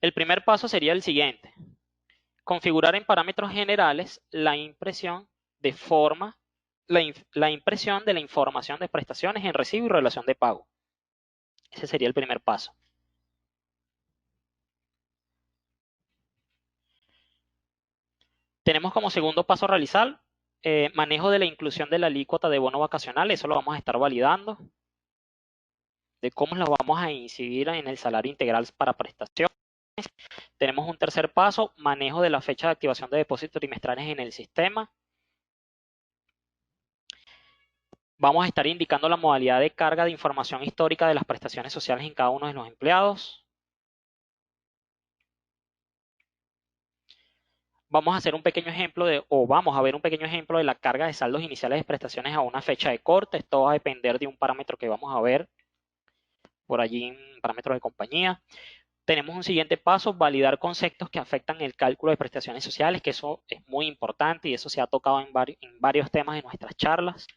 El primer paso sería el siguiente: configurar en parámetros generales la impresión de forma, la impresión de la información de prestaciones en recibo y relación de pago. Ese sería el primer paso. Tenemos como segundo paso a realizar manejo de la inclusión de la alícuota de bono vacacional. Eso lo vamos a estar validando. De cómo lo vamos a incidir en el salario integral para prestaciones. Tenemos un tercer paso, manejo de la fecha de activación de depósitos trimestrales en el sistema. Vamos a estar indicando la modalidad de carga de información histórica de las prestaciones sociales en cada uno de los empleados. Vamos a hacer un pequeño ejemplo vamos a ver un pequeño ejemplo de la carga de saldos iniciales de prestaciones a una fecha de corte. Esto va a depender de un parámetro que vamos a ver por allí en parámetros de compañía. Tenemos un siguiente paso, validar conceptos que afectan el cálculo de prestaciones sociales, que eso es muy importante y eso se ha tocado en varios temas de nuestras charlas.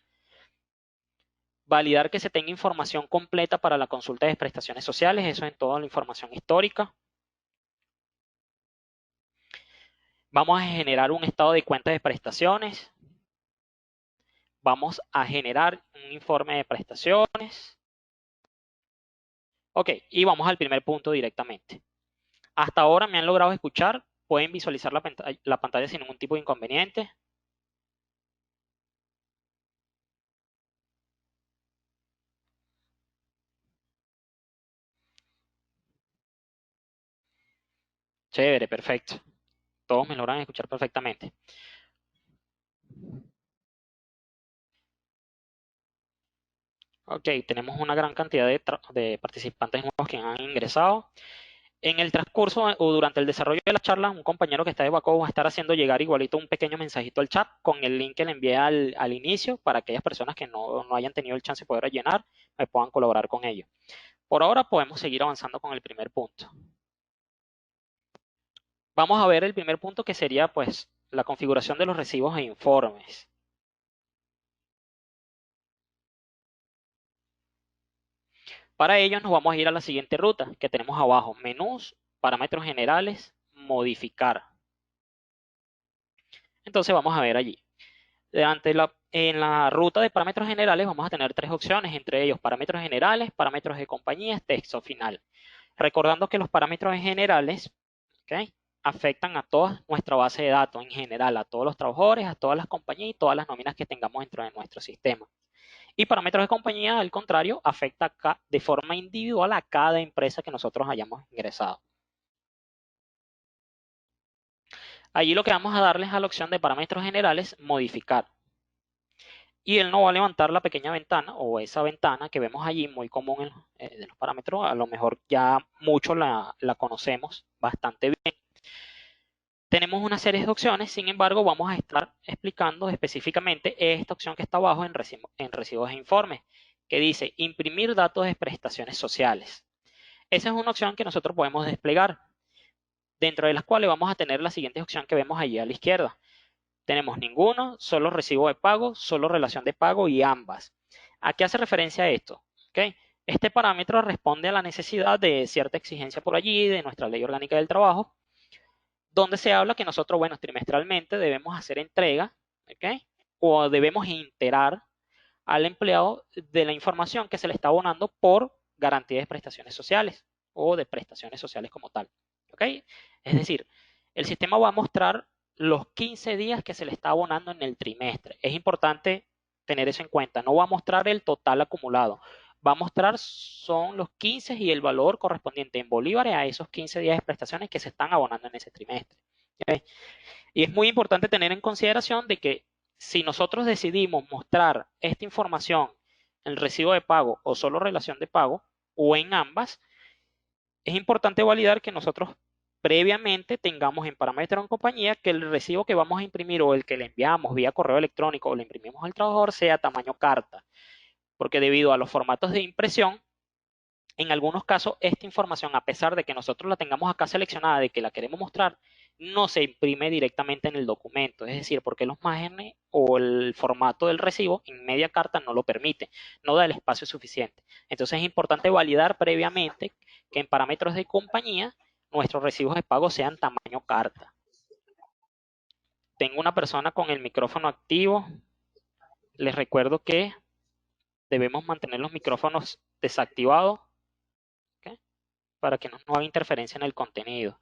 Validar que se tenga información completa para la consulta de prestaciones sociales, eso en toda la información histórica. Vamos a generar un estado de cuenta de prestaciones. Vamos a generar un informe de prestaciones. Ok, y vamos al primer punto directamente. Hasta ahora me han logrado escuchar. Pueden visualizar la pantalla sin ningún tipo de inconveniente. Chévere, perfecto. Todos me logran escuchar perfectamente. Ok, tenemos una gran cantidad de participantes nuevos que han ingresado. En el transcurso o durante el desarrollo de la charla, un compañero que está de backup va a estar haciendo llegar igualito un pequeño mensajito al chat con el link que le envié al inicio para aquellas personas que no hayan tenido el chance de poder rellenar, me puedan colaborar con ello. Por ahora podemos seguir avanzando con el primer punto. Vamos a ver el primer punto, que sería pues la configuración de los recibos e informes. Para ello nos vamos a ir a la siguiente ruta que tenemos abajo: menús, parámetros generales, modificar. Entonces vamos a ver allí. En la ruta de parámetros generales vamos a tener tres opciones, entre ellos parámetros generales, parámetros de compañías, texto final. Recordando que los parámetros generales, ¿okay?, afectan a toda nuestra base de datos en general, a todos los trabajadores, a todas las compañías y todas las nóminas que tengamos dentro de nuestro sistema. Y parámetros de compañía, al contrario, afecta de forma individual a cada empresa que nosotros hayamos ingresado. Allí lo que vamos a darles a la opción de parámetros generales, modificar. Y él no va a levantar la pequeña ventana o esa ventana que vemos allí, muy común de los parámetros. A lo mejor ya muchos la conocemos bastante bien. Tenemos una serie de opciones, sin embargo, vamos a estar explicando específicamente esta opción que está abajo en recibos e informes, que dice imprimir datos de prestaciones sociales. Esa es una opción que nosotros podemos desplegar, dentro de las cuales vamos a tener la siguiente opción que vemos allí a la izquierda. Tenemos ninguno, solo recibo de pago, solo relación de pago y ambas. ¿A qué hace referencia esto? ¿Okay? Este parámetro responde a la necesidad de cierta exigencia por allí de nuestra ley orgánica del trabajo, donde se habla que nosotros, bueno, trimestralmente debemos hacer entrega, ¿okay?, o debemos enterar al empleado de la información que se le está abonando por garantía de prestaciones sociales o de prestaciones sociales como tal. ¿Okay? Es decir, el sistema va a mostrar los 15 días que se le está abonando en el trimestre. Es importante tener eso en cuenta. No va a mostrar el total acumulado. Va a mostrar son los 15 y el valor correspondiente en bolívares a esos 15 días de prestaciones que se están abonando en ese trimestre. ¿Okay? Y es muy importante tener en consideración de que si nosotros decidimos mostrar esta información en el recibo de pago o solo relación de pago o en ambas, es importante validar que nosotros previamente tengamos en parámetros en compañía que el recibo que vamos a imprimir o el que le enviamos vía correo electrónico o le imprimimos al trabajador sea tamaño carta, porque debido a los formatos de impresión, en algunos casos esta información, a pesar de que nosotros la tengamos acá seleccionada, de que la queremos mostrar, no se imprime directamente en el documento, es decir, porque los márgenes o el formato del recibo en media carta no lo permite, no da el espacio suficiente. Entonces es importante validar previamente que en parámetros de compañía nuestros recibos de pago sean tamaño carta. Tengo una persona con el micrófono activo. Les recuerdo que debemos mantener los micrófonos desactivados, ¿ok? Para que no haga interferencia en el contenido.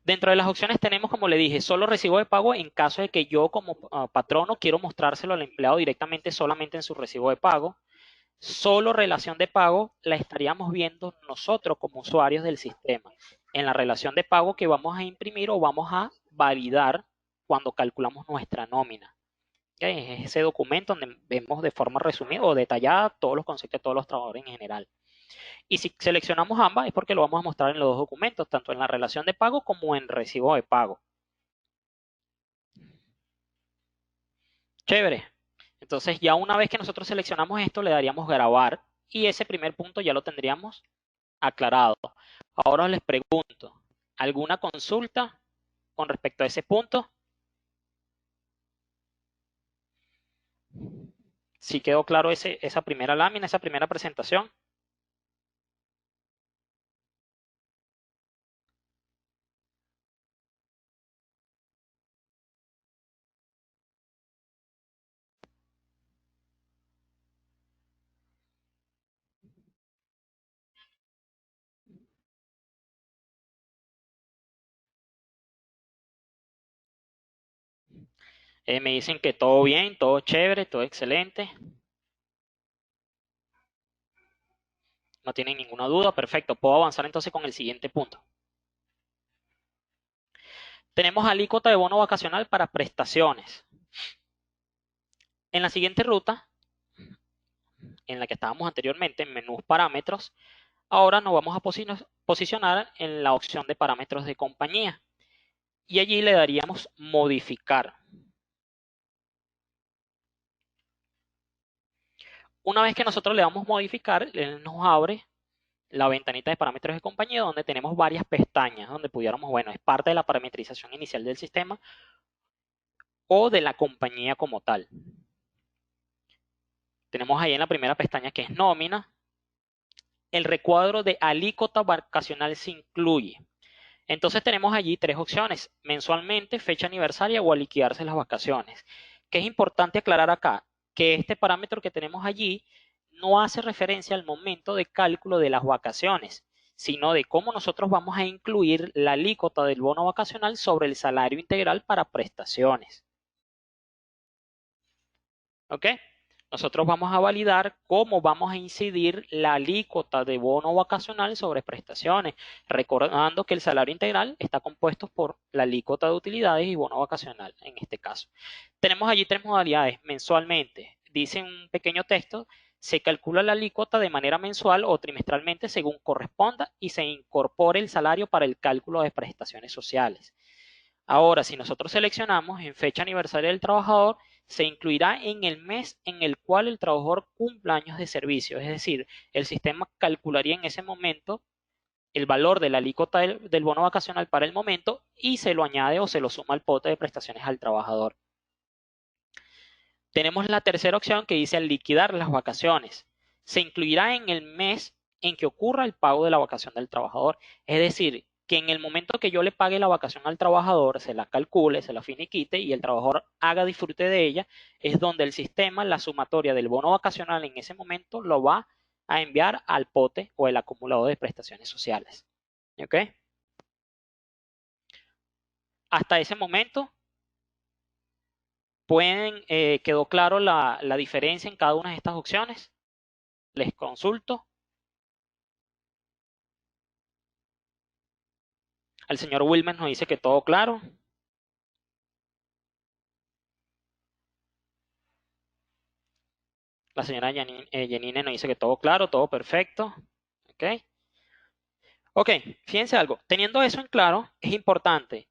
Dentro de las opciones tenemos, como le dije, solo recibo de pago en caso de que yo como patrono quiero mostrárselo al empleado directamente solamente en su recibo de pago. Solo relación de pago la estaríamos viendo nosotros como usuarios del sistema. En la relación de pago que vamos a imprimir o vamos a validar cuando calculamos nuestra nómina. ¿Okay? Es ese documento donde vemos de forma resumida o detallada todos los conceptos de todos los trabajadores en general. Y si seleccionamos ambas es porque lo vamos a mostrar en los dos documentos, tanto en la relación de pago como en recibo de pago. Chévere. Entonces ya una vez que nosotros seleccionamos esto, le daríamos grabar y ese primer punto ya lo tendríamos aclarado. Ahora les pregunto, ¿alguna consulta con respecto a ese punto? ¿Sí quedó claro esa primera lámina, esa primera presentación? Me dicen que todo bien, todo chévere, todo excelente. No tienen ninguna duda, perfecto. Puedo avanzar entonces con el siguiente punto. Tenemos alícuota de bono vacacional para prestaciones. En la siguiente ruta, en la que estábamos anteriormente, en menús parámetros, ahora nos vamos a posicionar en la opción de parámetros de compañía. Y allí le daríamos modificar. Una vez que nosotros le damos modificar, él nos abre la ventanita de parámetros de compañía donde tenemos varias pestañas donde pudiéramos, bueno, es parte de la parametrización inicial del sistema o de la compañía como tal. Tenemos ahí en la primera pestaña que es nómina. El recuadro de alícuota vacacional se incluye. Entonces tenemos allí tres opciones, mensualmente, fecha aniversaria o a liquidarse las vacaciones. Que es importante aclarar acá que este parámetro que tenemos allí no hace referencia al momento de cálculo de las vacaciones, sino de cómo nosotros vamos a incluir la alícuota del bono vacacional sobre el salario integral para prestaciones. ¿Ok? Nosotros vamos a validar cómo vamos a incidir la alícuota de bono vacacional sobre prestaciones, recordando que el salario integral está compuesto por la alícuota de utilidades y bono vacacional en este caso. Tenemos allí tres modalidades mensualmente. Dice un pequeño texto, se calcula la alícuota de manera mensual o trimestralmente según corresponda y se incorpora el salario para el cálculo de prestaciones sociales. Ahora, si nosotros seleccionamos en fecha aniversaria del trabajador, se incluirá en el mes en el cual el trabajador cumpla años de servicio. Es decir, el sistema calcularía en ese momento el valor de la alícuota del bono vacacional para el momento y se lo añade o se lo suma al pote de prestaciones al trabajador. Tenemos la tercera opción que dice al liquidar las vacaciones. Se incluirá en el mes en que ocurra el pago de la vacación del trabajador. Es decir, que en el momento que yo le pague la vacación al trabajador, se la calcule, se la finiquite y el trabajador haga disfrute de ella, es donde el sistema, la sumatoria del bono vacacional en ese momento lo va a enviar al pote o el acumulador de prestaciones sociales. ¿Ok? Hasta ese momento quedó claro la diferencia en cada una de estas opciones. Les consulto. El señor Wilmer nos dice que todo claro. La señora Janine nos dice que todo claro, todo perfecto. ¿Ok? Ok, fíjense algo. Teniendo eso en claro, es importante.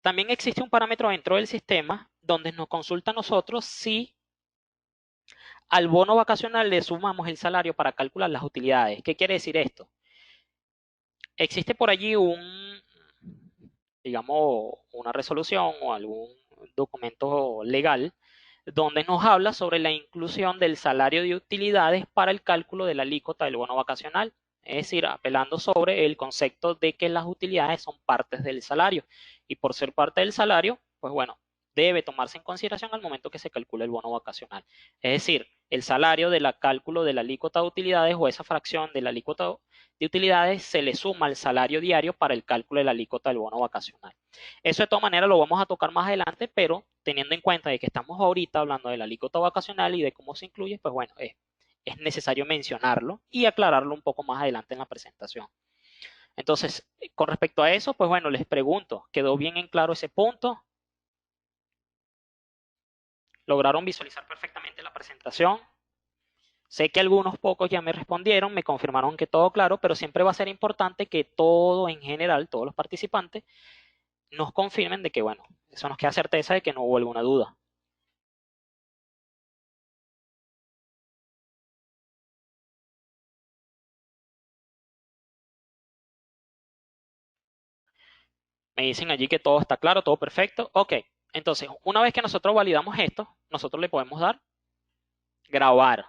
También existe un parámetro dentro del sistema donde nos consulta a nosotros si al bono vacacional le sumamos el salario para calcular las utilidades. ¿Qué quiere decir esto? Existe por allí digamos, una resolución o algún documento legal donde nos habla sobre la inclusión del salario de utilidades para el cálculo de la alícuota del bono vacacional. es decir, apelando sobre el concepto de que las utilidades son partes del salario y por ser parte del salario, pues bueno, debe tomarse en consideración al momento que se calcule el bono vacacional. Es decir, el salario del cálculo de la alícuota de utilidades o esa fracción de la alícuota de utilidades se le suma al salario diario para el cálculo de la alícuota del bono vacacional. Eso de todas maneras lo vamos a tocar más adelante, pero teniendo en cuenta de que estamos ahorita hablando de la alícuota vacacional y de cómo se incluye, pues bueno, es necesario mencionarlo y aclararlo un poco más adelante en la presentación. Entonces, con respecto a eso, pues bueno, les pregunto, ¿quedó bien en claro ese punto? ¿Lograron visualizar perfectamente la presentación? Sé que algunos pocos ya me respondieron, me confirmaron que todo claro, pero siempre va a ser importante que todo en general, todos los participantes, nos confirmen de que, bueno, eso nos queda certeza de que no hubo alguna duda. Me dicen allí que todo está claro, todo perfecto. Ok, entonces, una vez que nosotros validamos esto, nosotros le podemos dar grabar.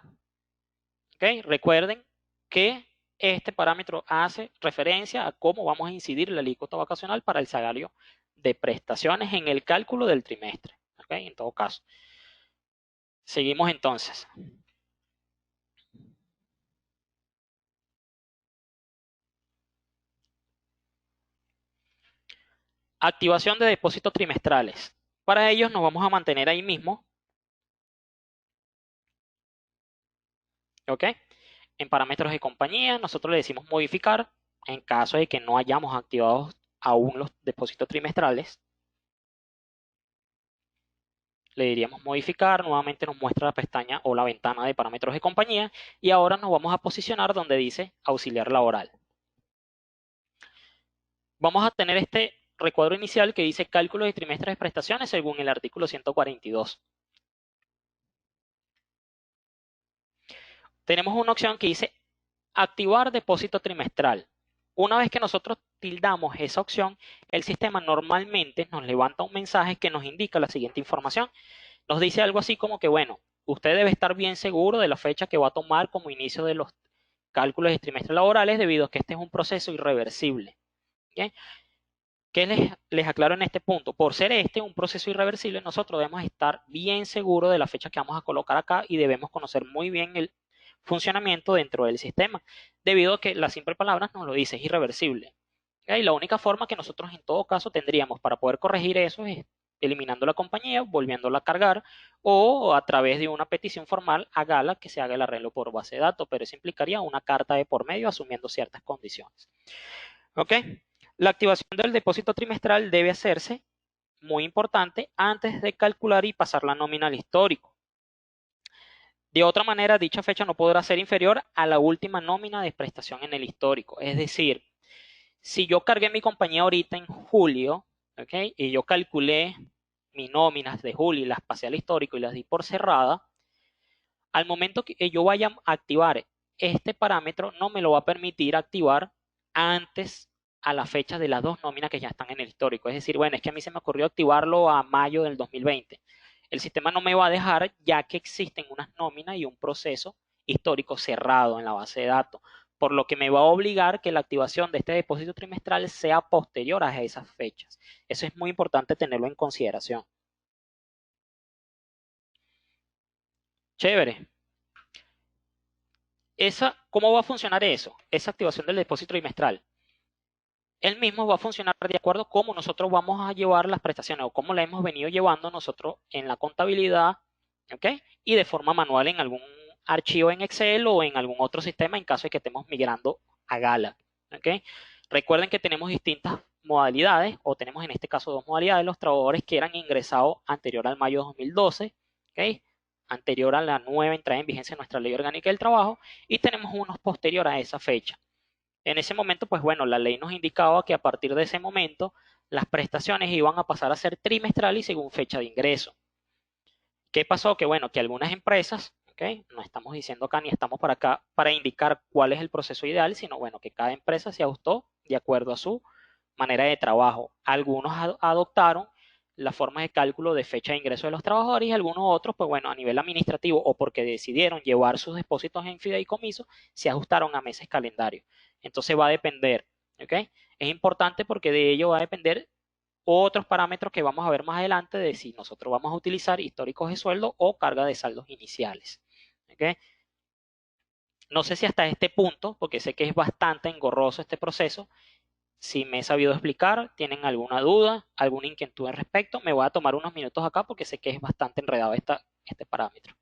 Ok, recuerden que este parámetro hace referencia a cómo vamos a incidir la alícuota vacacional para el salario de prestaciones en el cálculo del trimestre. Ok, en todo caso. Seguimos entonces. Activación de depósitos trimestrales. Para ellos nos vamos a mantener ahí mismo. ¿Ok? En parámetros de compañía, nosotros le decimos modificar en caso de que no hayamos activado aún los depósitos trimestrales. Le diríamos modificar, nuevamente nos muestra la pestaña o la ventana de parámetros de compañía y ahora nos vamos a posicionar donde dice auxiliar laboral. Vamos a tener este recuadro inicial que dice cálculo de trimestres de prestaciones según el artículo 142. Tenemos una opción que dice activar depósito trimestral. Una vez que nosotros tildamos esa opción, el sistema normalmente nos levanta un mensaje que nos indica la siguiente información. Nos dice algo así como que, bueno, usted debe estar bien seguro de la fecha que va a tomar como inicio de los cálculos de trimestres laborales debido a que este es un proceso irreversible. ¿Okay? ¿Qué les aclaro en este punto? Por ser este un proceso irreversible, nosotros debemos estar bien seguros de la fecha que vamos a colocar acá y debemos conocer muy bien el funcionamiento dentro del sistema, debido a que la simple palabra nos lo dice, es irreversible. Y la única forma que nosotros en todo caso tendríamos para poder corregir eso es eliminando la compañía, volviéndola a cargar o a través de una petición formal a Gala que se haga el arreglo por base de datos, pero eso implicaría una carta de por medio asumiendo ciertas condiciones. ¿Ok? La activación del depósito trimestral debe hacerse, muy importante, antes de calcular y pasar la nómina al histórico. De otra manera, dicha fecha no podrá ser inferior a la última nómina de prestación en el histórico. Es decir, si yo cargué mi compañía ahorita en julio, ¿okay? Y yo calculé mis nóminas de julio y las pasé al histórico y las di por cerrada, al momento que yo vaya a activar este parámetro, no me lo va a permitir activar antes a la fecha de las dos nóminas que ya están en el histórico. Es decir, bueno, es que a mí se me ocurrió activarlo a mayo del 2020. El sistema no me va a dejar ya que existen unas nóminas y un proceso histórico cerrado en la base de datos, por lo que me va a obligar que la activación de este depósito trimestral sea posterior a esas fechas. Eso es muy importante tenerlo en consideración. Chévere. ¿Cómo va a funcionar eso? Esa activación del depósito trimestral. El mismo va a funcionar de acuerdo a cómo nosotros vamos a llevar las prestaciones o cómo la hemos venido llevando nosotros en la contabilidad, ¿ok? Y de forma manual en algún archivo en Excel o en algún otro sistema en caso de que estemos migrando a Gala, ¿ok? Recuerden que tenemos distintas modalidades o tenemos en este caso dos modalidades, los trabajadores que eran ingresados anterior al mayo de 2012, ¿ok? Anterior a la nueva entrada en vigencia de nuestra ley orgánica del trabajo y tenemos unos posterior a esa fecha. En ese momento, pues bueno, la ley nos indicaba que a partir de ese momento las prestaciones iban a pasar a ser trimestrales y según fecha de ingreso. ¿Qué pasó? Que bueno, que algunas empresas, ¿ok? No estamos diciendo acá ni estamos para acá para indicar cuál es el proceso ideal, sino bueno, que cada empresa se ajustó de acuerdo a su manera de trabajo. Algunos adoptaron las formas de cálculo de fecha de ingreso de los trabajadores y algunos otros, pues bueno, a nivel administrativo o porque decidieron llevar sus depósitos en fideicomiso, se ajustaron a meses calendario. Entonces va a depender, ¿ok? Es importante porque de ello va a depender otros parámetros que vamos a ver más adelante de si nosotros vamos a utilizar históricos de sueldo o carga de saldos iniciales, ¿ok? No sé si hasta este punto, porque sé que es bastante engorroso este proceso, si me he sabido explicar, tienen alguna duda, alguna inquietud al respecto, me voy a tomar unos minutos acá porque sé que es bastante enredado este parámetro.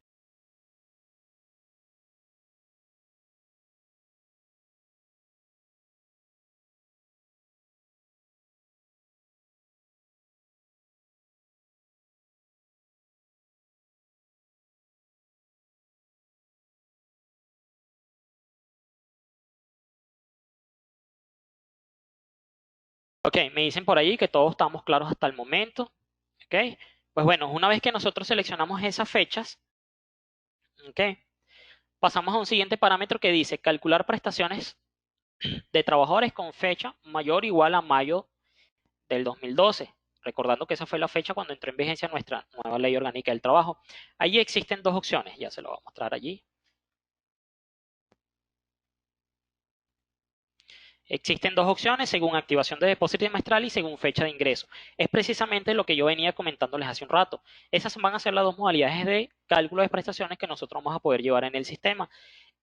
Ok, me dicen por ahí que todos estamos claros hasta el momento. Ok, pues bueno, una vez que nosotros seleccionamos esas fechas, ok, pasamos a un siguiente parámetro que dice calcular prestaciones de trabajadores con fecha mayor o igual a mayo del 2012. Recordando que esa fue la fecha cuando entró en vigencia nuestra nueva ley orgánica del trabajo. Allí existen dos opciones, ya se lo voy a mostrar allí. Existen dos opciones según activación de depósito trimestral y según fecha de ingreso. Es precisamente lo que yo venía comentándoles hace un rato. Esas van a ser las dos modalidades de cálculo de prestaciones que nosotros vamos a poder llevar en el sistema.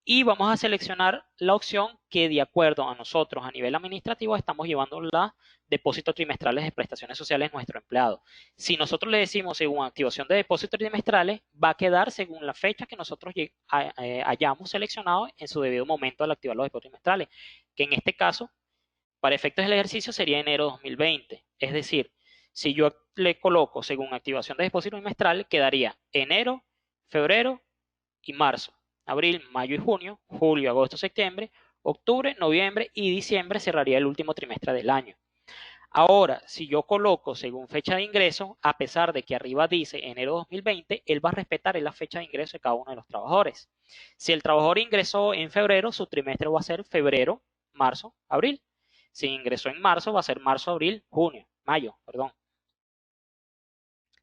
Y vamos a seleccionar la opción que de acuerdo a nosotros a nivel administrativo estamos llevando la depósitos trimestrales de prestaciones sociales a nuestro empleado. Si nosotros le decimos según activación de depósitos trimestrales, va a quedar según la fecha que nosotros hayamos seleccionado en su debido momento al activar los depósitos trimestrales, que en este caso, para efectos del ejercicio, sería enero 2020. Es decir, si yo le coloco según activación de depósito trimestral, quedaría enero, febrero y marzo, abril, mayo y junio, julio, agosto, septiembre, octubre, noviembre y diciembre cerraría el último trimestre del año. Ahora, si yo coloco según fecha de ingreso, a pesar de que arriba dice enero 2020, él va a respetar la fecha de ingreso de cada uno de los trabajadores. Si el trabajador ingresó en febrero, su trimestre va a ser febrero, marzo, abril. Si ingresó en marzo, va a ser marzo, abril, junio, mayo, perdón.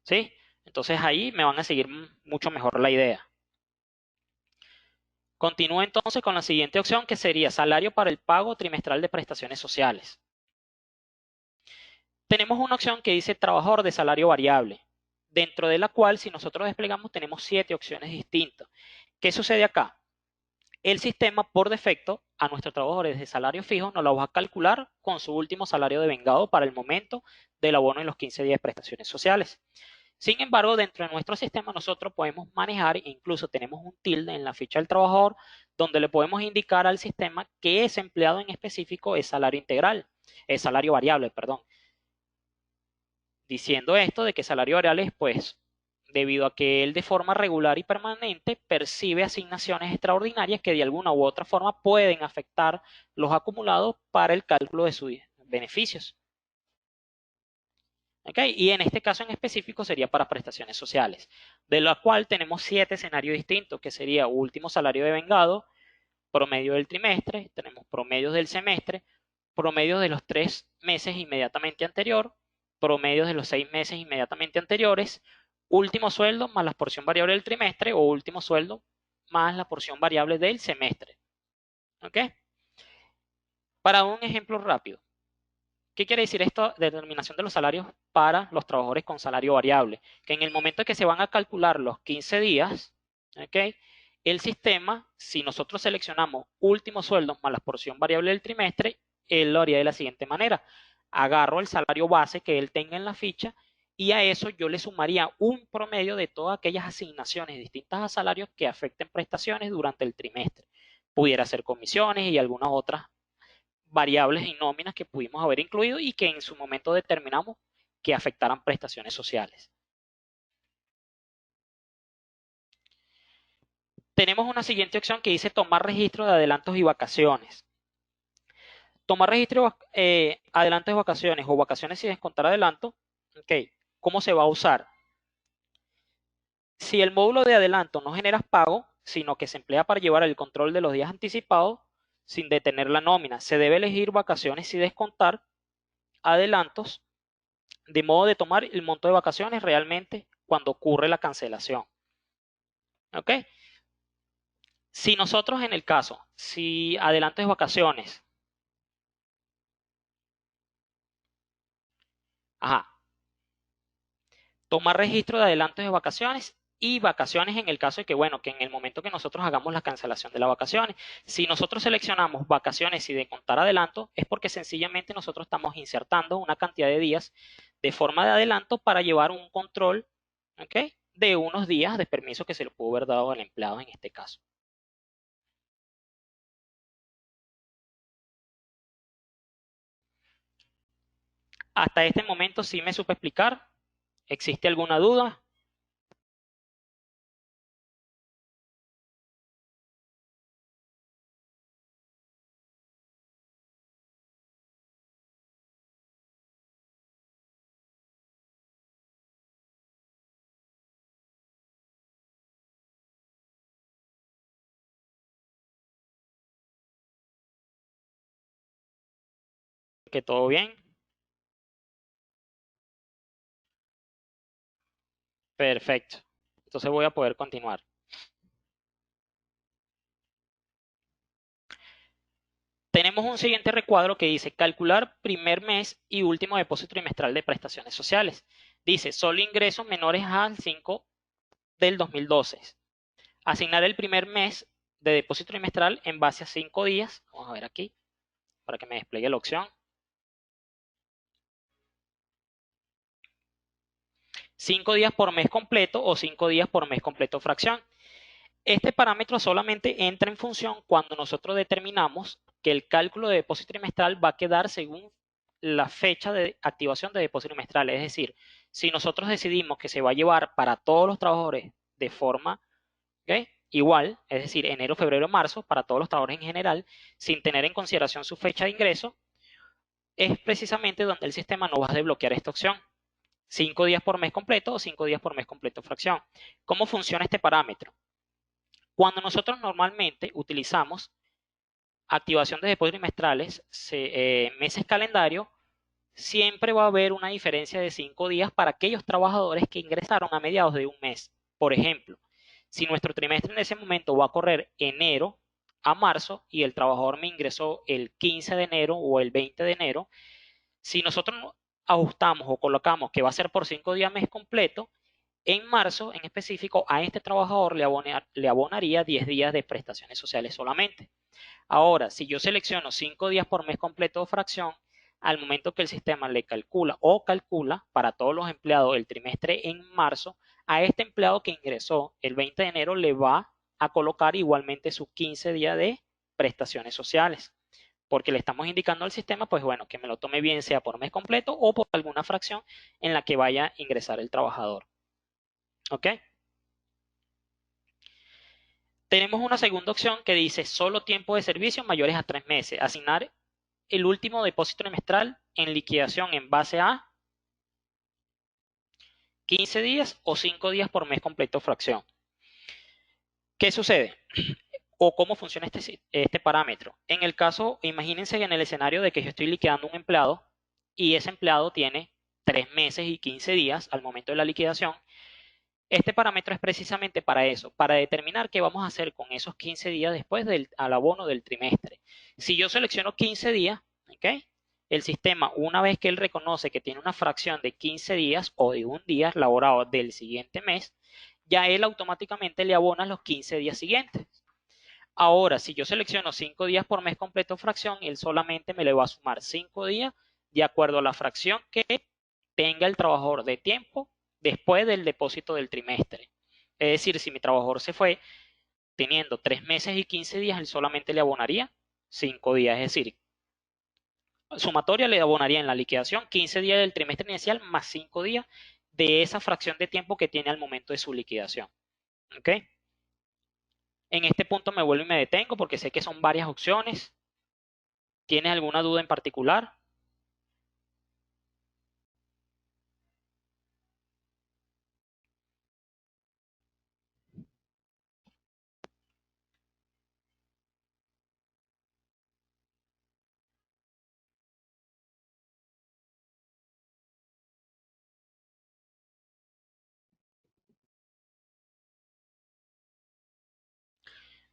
¿Sí? Entonces ahí me van a seguir mucho mejor la idea. Continúo entonces con la siguiente opción que sería salario para el pago trimestral de prestaciones sociales. Tenemos una opción que dice trabajador de salario variable, dentro de la cual si nosotros desplegamos tenemos 7 opciones distintas. ¿Qué sucede acá? El sistema por defecto a nuestros trabajadores de salario fijo nos lo va a calcular con su último salario de vengado para el momento del abono en los 15 días de prestaciones sociales. Sin embargo, dentro de nuestro sistema nosotros podemos manejar, e incluso tenemos un tilde en la ficha del trabajador, donde le podemos indicar al sistema que ese empleado en específico es salario integral, es salario variable, perdón. Diciendo esto de que salario variable es pues debido a que él de forma regular y permanente percibe asignaciones extraordinarias que de alguna u otra forma pueden afectar los acumulados para el cálculo de sus beneficios. ¿Okay? Y en este caso en específico sería para prestaciones sociales, de la cual tenemos 7 escenarios distintos, que sería último salario de vengado, promedio del trimestre, tenemos promedios del semestre, promedio de los 3 meses inmediatamente anterior, promedio de los 6 meses inmediatamente anteriores, último sueldo más la porción variable del trimestre o último sueldo más la porción variable del semestre. ¿Ok? Para un ejemplo rápido, ¿qué quiere decir esto de determinación de los salarios para los trabajadores con salario variable? Que en el momento en que se van a calcular los 15 días, ¿ok? El sistema, si nosotros seleccionamos últimos sueldos más la porción variable del trimestre, él lo haría de la siguiente manera. Agarro el salario base que él tenga en la ficha y a eso yo le sumaría un promedio de todas aquellas asignaciones distintas a salarios que afecten prestaciones durante el trimestre. Pudiera ser comisiones y algunas otras variables y nóminas que pudimos haber incluido y que en su momento determinamos que afectaran prestaciones sociales. Tenemos una siguiente opción que dice tomar registro de adelantos y vacaciones. Tomar registro de adelantos y vacaciones o vacaciones sin descontar adelanto, okay. ¿Cómo se va a usar? Si el módulo de adelanto no genera pago, sino que se emplea para llevar el control de los días anticipados sin detener la nómina, se debe elegir vacaciones y descontar adelantos de modo de tomar el monto de vacaciones realmente cuando ocurre la cancelación. ¿Ok? Si nosotros en el caso, si adelanto de vacaciones, ajá, tomar registro de adelantos de vacaciones y vacaciones en el caso de que, bueno, que en el momento que nosotros hagamos la cancelación de las vacaciones, si nosotros seleccionamos vacaciones y de contar adelanto, es porque sencillamente nosotros estamos insertando una cantidad de días de forma de adelanto para llevar un control, ¿ok? De unos días de permiso que se le pudo haber dado al empleado en este caso. Hasta este momento sí me supe explicar. ¿Existe alguna duda? ¿Que todo bien? Perfecto. Entonces voy a poder continuar. Tenemos un siguiente recuadro que dice calcular primer mes y último depósito trimestral de prestaciones sociales. Dice solo ingresos menores al 5 del 2012. Asignar el primer mes de depósito trimestral en base a 5 días. Vamos a ver aquí para que me despliegue la opción. 5 días por mes completo o 5 días por mes completo fracción. Este parámetro solamente entra en función cuando nosotros determinamos que el cálculo de depósito trimestral va a quedar según la fecha de activación de depósito trimestral. Es decir, si nosotros decidimos que se va a llevar para todos los trabajadores de forma, ¿okay?, igual, es decir, enero, febrero, marzo, para todos los trabajadores en general, sin tener en consideración su fecha de ingreso, es precisamente donde el sistema no va a desbloquear esta opción. 5 días por mes completo o 5 días por mes completo fracción. ¿Cómo funciona este parámetro? Cuando nosotros normalmente utilizamos activación de depósitos trimestrales, meses calendario, siempre va a haber una diferencia de 5 días para aquellos trabajadores que ingresaron a mediados de un mes. Por ejemplo, si nuestro trimestre en ese momento va a correr enero a marzo y el trabajador me ingresó el 15 de enero o el 20 de enero, si nosotros ajustamos o colocamos que va a ser por 5 días mes completo, en marzo en específico a este trabajador le abonaría 10 días de prestaciones sociales solamente. Ahora, si yo selecciono 5 días por mes completo o fracción, al momento que el sistema le calcula para todos los empleados el trimestre en marzo, a este empleado que ingresó el 20 de enero le va a colocar igualmente sus 15 días de prestaciones sociales, porque le estamos indicando al sistema, pues bueno, que me lo tome bien sea por mes completo o por alguna fracción en la que vaya a ingresar el trabajador. ¿Ok? Tenemos una segunda opción que dice solo tiempo de servicio mayores a 3 meses. Asignar el último depósito trimestral en liquidación en base a 15 días o 5 días por mes completo fracción. ¿Qué sucede? ¿O cómo funciona este parámetro? En el caso, imagínense en el escenario de que yo estoy liquidando un empleado y ese empleado tiene 3 meses y 15 días al momento de la liquidación. Este parámetro es precisamente para eso, para determinar qué vamos a hacer con esos 15 días después al abono del trimestre. Si yo selecciono 15 días, ¿ok?, el sistema, una vez que él reconoce que tiene una fracción de 15 días o de un día laborado del siguiente mes, ya él automáticamente le abona los 15 días siguientes. Ahora, si yo selecciono 5 días por mes completo fracción, él solamente me le va a sumar 5 días de acuerdo a la fracción que tenga el trabajador de tiempo después del depósito del trimestre. Es decir, si mi trabajador se fue teniendo 3 meses y 15 días, él solamente le abonaría 5 días. Es decir, sumatoria le abonaría en la liquidación 15 días del trimestre inicial más 5 días de esa fracción de tiempo que tiene al momento de su liquidación. ¿Ok? En este punto me vuelvo y me detengo porque sé que son varias opciones. ¿Tienes alguna duda en particular?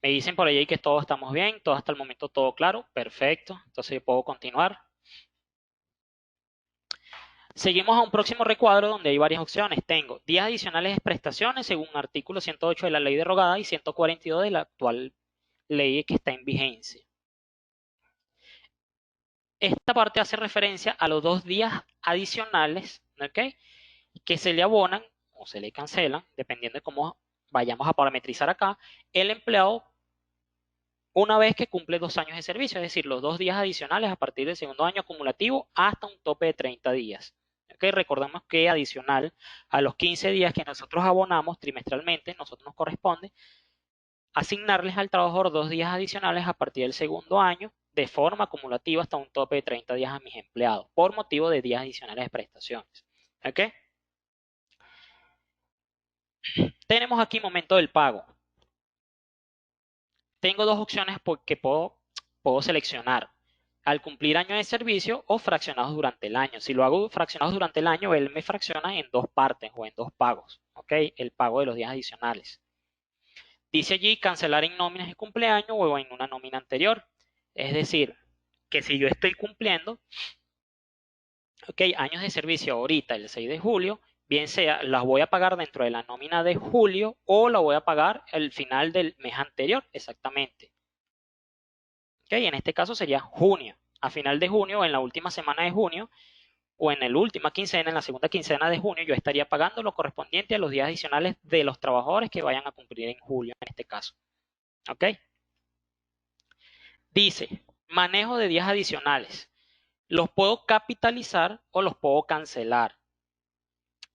Me dicen por ahí que todos estamos bien, todo hasta el momento todo claro, perfecto, entonces yo puedo continuar. Seguimos a un próximo recuadro donde hay varias opciones. Tengo días adicionales de prestaciones según artículo 108 de la ley derogada y 142 de la actual ley que está en vigencia. Esta parte hace referencia a los 2 días adicionales, ¿ok?, que se le abonan o se le cancelan, dependiendo de cómo vayamos a parametrizar acá, el empleado una vez que cumple 2 años de servicio, es decir, los 2 días adicionales a partir del segundo año acumulativo hasta un tope de 30 días. Okay, recordemos que adicional a los 15 días que nosotros abonamos trimestralmente, nosotros nos corresponde asignarles al trabajador 2 días adicionales a partir del segundo año de forma acumulativa hasta un tope de 30 días a mis empleados por motivo de días adicionales de prestaciones. ¿Okay? Tenemos aquí momento del pago. Tengo dos opciones que puedo seleccionar: al cumplir año de servicio o fraccionados durante el año. Si lo hago fraccionados durante el año, él me fracciona en 2 partes o en 2 pagos. ¿Ok? El pago de los días adicionales. Dice allí cancelar en nóminas de cumpleaños o en una nómina anterior. Es decir, que si yo estoy cumpliendo, ok, años de servicio ahorita, el 6 de julio, bien sea las voy a pagar dentro de la nómina de julio o la voy a pagar al final del mes anterior, exactamente. Ok, en este caso sería junio. A final de junio o en la última semana de junio o en la última quincena, en la segunda quincena de junio, yo estaría pagando lo correspondiente a los días adicionales de los trabajadores que vayan a cumplir en julio, en este caso. ¿Ok? Dice, manejo de días adicionales. Los puedo capitalizar o los puedo cancelar.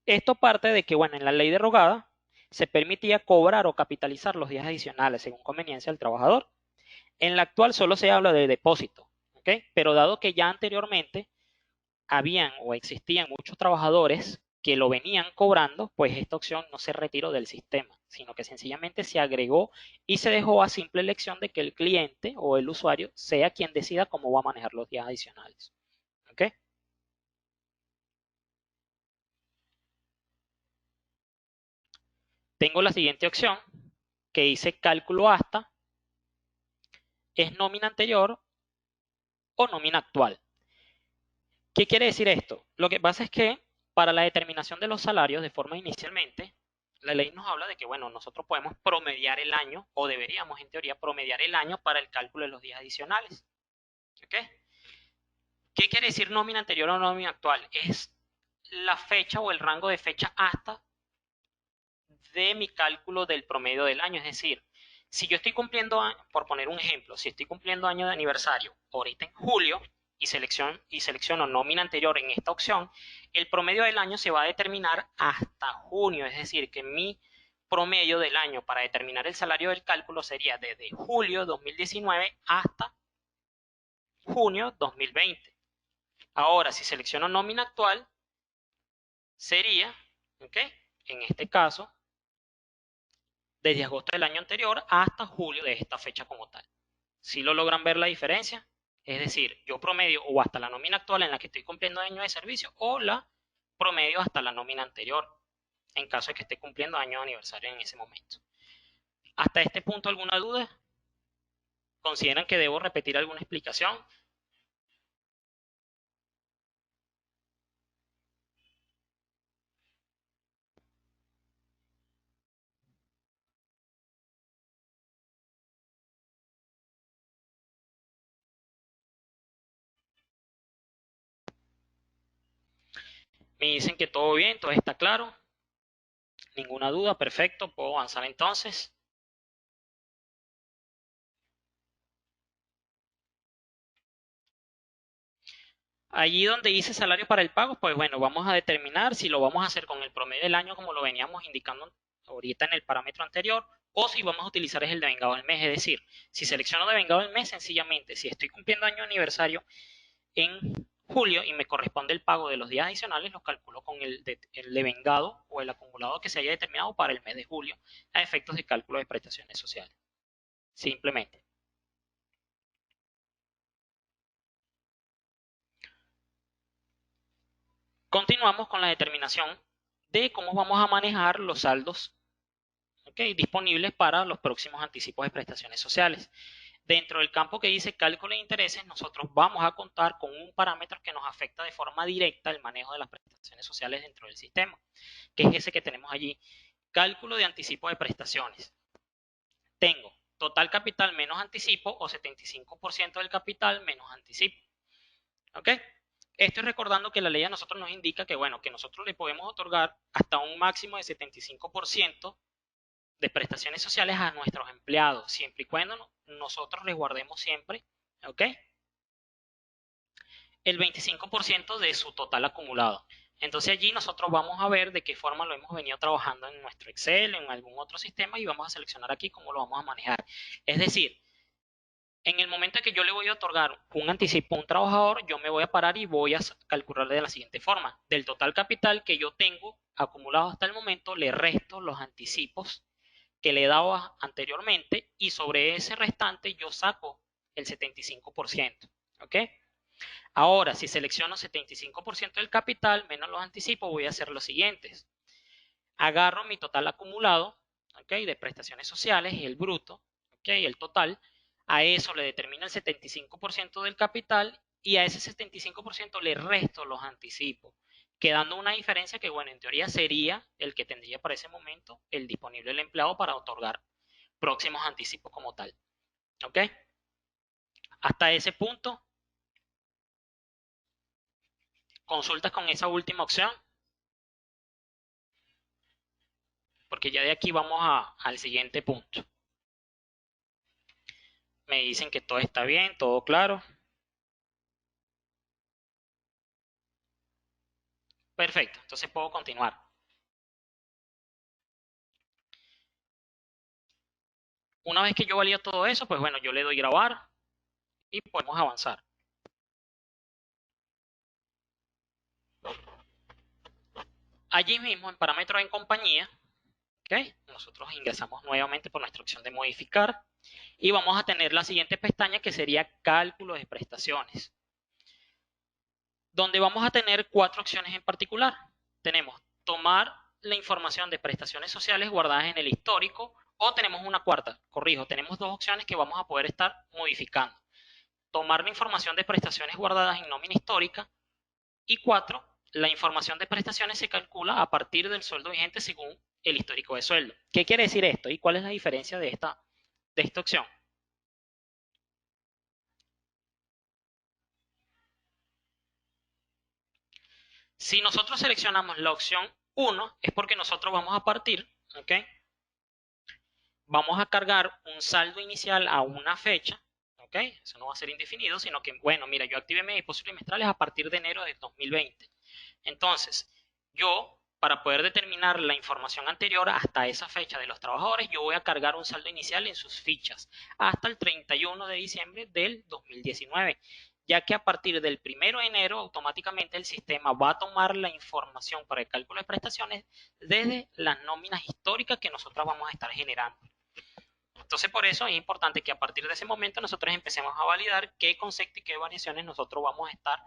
Esto parte de que, bueno, en la ley derogada se permitía cobrar o capitalizar los días adicionales según conveniencia del trabajador. En la actual solo se habla de depósito, ¿ok? Pero dado que ya anteriormente habían o existían muchos trabajadores que lo venían cobrando, pues esta opción no se retiró del sistema, sino que sencillamente se agregó y se dejó a simple elección de que el cliente o el usuario sea quien decida cómo va a manejar los días adicionales. ¿Ok? Tengo la siguiente opción que dice cálculo hasta, es nómina anterior o nómina actual. ¿Qué quiere decir esto? Lo que pasa es que para la determinación de los salarios de forma inicialmente, la ley nos habla de que, bueno, nosotros podemos promediar el año, o deberíamos en teoría promediar el año para el cálculo de los días adicionales. ¿Ok? ¿Qué quiere decir nómina anterior o nómina actual? Es la fecha o el rango de fecha hasta de mi cálculo del promedio del año. Es decir, si yo estoy cumpliendo, por poner un ejemplo, si estoy cumpliendo año de aniversario ahorita en julio y selecciono nómina anterior en esta opción, el promedio del año se va a determinar hasta junio. Es decir, que mi promedio del año para determinar el salario del cálculo sería desde julio 2019 hasta junio 2020. Ahora, si selecciono nómina actual, sería, ¿ok?, en este caso, desde agosto del año anterior hasta julio de esta fecha como tal. Si lo logran ver la diferencia, es decir, yo promedio o hasta la nómina actual en la que estoy cumpliendo año de servicio o la promedio hasta la nómina anterior, en caso de que esté cumpliendo año de aniversario en ese momento. ¿Hasta este punto alguna duda? ¿Consideran que debo repetir alguna explicación? Me dicen que todo bien, todo está claro. Ninguna duda, perfecto, puedo avanzar entonces. Allí donde dice salario para el pago, pues bueno, vamos a determinar si lo vamos a hacer con el promedio del año como lo veníamos indicando ahorita en el parámetro anterior, o si vamos a utilizar es el devengado del mes. Es decir, si selecciono devengado del mes, sencillamente, si estoy cumpliendo año aniversario en julio y me corresponde el pago de los días adicionales, los calculo con el devengado o el acumulado que se haya determinado para el mes de julio a efectos de cálculo de prestaciones sociales. Simplemente. Continuamos con la determinación de cómo vamos a manejar los saldos ¿okay? Disponibles para los próximos anticipos de prestaciones sociales. Dentro del campo que dice cálculo de intereses, nosotros vamos a contar con un parámetro que nos afecta de forma directa el manejo de las prestaciones sociales dentro del sistema, que es ese que tenemos allí, cálculo de anticipo de prestaciones. Tengo total capital menos anticipo o 75% del capital menos anticipo. ¿Ok? Estoy recordando que la ley a nosotros nos indica que, bueno, que nosotros le podemos otorgar hasta un máximo de 75% de prestaciones sociales a nuestros empleados, siempre y cuando nosotros resguardemos siempre, ¿ok? El 25% de su total acumulado. Entonces allí nosotros vamos a ver de qué forma lo hemos venido trabajando en nuestro Excel, en algún otro sistema y vamos a seleccionar aquí cómo lo vamos a manejar. Es decir, en el momento en que yo le voy a otorgar un anticipo a un trabajador, yo me voy a parar y voy a calcularle de la siguiente forma. Del total capital que yo tengo acumulado hasta el momento, le resto los anticipos que le he dado anteriormente y sobre ese restante yo saco el 75%. ¿Ok? Ahora, si selecciono 75% del capital menos los anticipos, voy a hacer lo siguiente. Agarro mi total acumulado, ¿ok? De prestaciones sociales, el bruto, ¿ok? El total. A eso le determino el 75% del capital y a ese 75% le resto los anticipos, quedando una diferencia que, bueno, en teoría sería el que tendría para ese momento el disponible el empleado para otorgar próximos anticipos como tal. ¿Ok? Hasta ese punto, consultas con esa última opción, porque ya de aquí vamos al siguiente punto. Me dicen que todo está bien, todo claro. Perfecto, entonces puedo continuar. Una vez que yo valido todo eso, pues bueno, yo le doy grabar y podemos avanzar. Allí mismo en parámetros en compañía, ¿okay? Nosotros ingresamos nuevamente por nuestra opción de modificar y vamos a tener la siguiente pestaña que sería cálculo de prestaciones, donde vamos a tener 4 opciones en particular. Tenemos tomar la información de prestaciones sociales guardadas en el histórico o tenemos una cuarta, corrijo, tenemos 2 opciones que vamos a poder estar modificando. Tomar la información de prestaciones guardadas en nómina histórica y 4, la información de prestaciones se calcula a partir del sueldo vigente según el histórico de sueldo. ¿Qué quiere decir esto? ¿Y cuál es la diferencia de esta opción? Si nosotros seleccionamos la opción 1, es porque nosotros vamos a partir, ¿ok? Vamos a cargar un saldo inicial a una fecha, ¿ok? Eso no va a ser indefinido, sino que, bueno, mira, yo activé mis depósitos trimestrales a partir de enero de 2020. Entonces, yo, para poder determinar la información anterior hasta esa fecha de los trabajadores, yo voy a cargar un saldo inicial en sus fichas hasta el 31 de diciembre del 2019, ya que a partir del 1 de enero automáticamente el sistema va a tomar la información para el cálculo de prestaciones desde las nóminas históricas que nosotros vamos a estar generando. Entonces, por eso es importante que a partir de ese momento nosotros empecemos a validar qué concepto y qué variaciones nosotros vamos a estar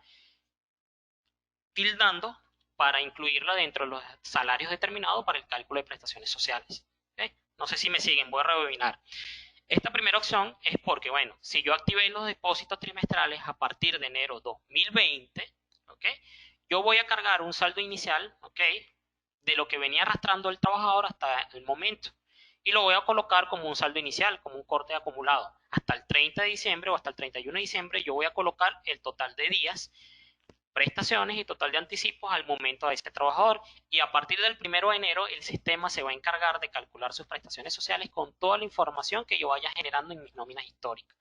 tildando para incluirla dentro de los salarios determinados para el cálculo de prestaciones sociales. ¿Okay? No sé si me siguen, voy a rebobinar. Esta primera opción es porque, bueno, si yo activé los depósitos trimestrales a partir de enero 2020, ¿ok? Yo voy a cargar un saldo inicial, ¿ok? De lo que venía arrastrando el trabajador hasta el momento. Y lo voy a colocar como un saldo inicial, como un corte acumulado. Hasta el 30 de diciembre o hasta el 31 de diciembre yo voy a colocar el total de días, prestaciones y total de anticipos al momento de este trabajador. Y a partir del 1 de enero el sistema se va a encargar de calcular sus prestaciones sociales con toda la información que yo vaya generando en mis nóminas históricas.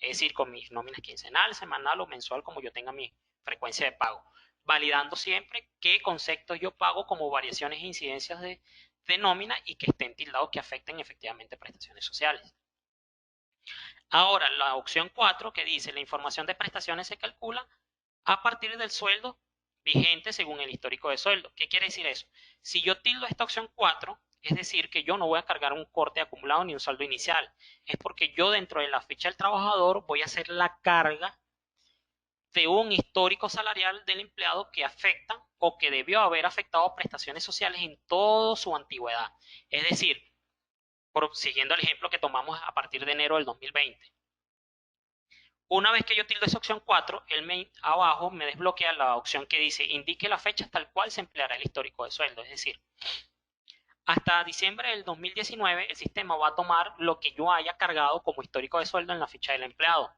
Es decir, con mis nóminas quincenal, semanal o mensual como yo tenga mi frecuencia de pago. Validando siempre qué conceptos yo pago como variaciones e incidencias de nómina y que estén tildados que afecten efectivamente prestaciones sociales. Ahora, la opción 4 que dice la información de prestaciones se calcula a partir del sueldo vigente según el histórico de sueldo. ¿Qué quiere decir eso? Si yo tildo esta opción 4, es decir, que yo no voy a cargar un corte acumulado ni un saldo inicial. Es porque yo dentro de la ficha del trabajador voy a hacer la carga de un histórico salarial del empleado que afecta o que debió haber afectado prestaciones sociales en toda su antigüedad. Es decir, siguiendo el ejemplo que tomamos a partir de enero del 2020. Una vez que yo tildo esa opción 4, abajo me desbloquea la opción que dice indique la fecha tal cual se empleará el histórico de sueldo. Es decir, hasta diciembre del 2019 el sistema va a tomar lo que yo haya cargado como histórico de sueldo en la ficha del empleado.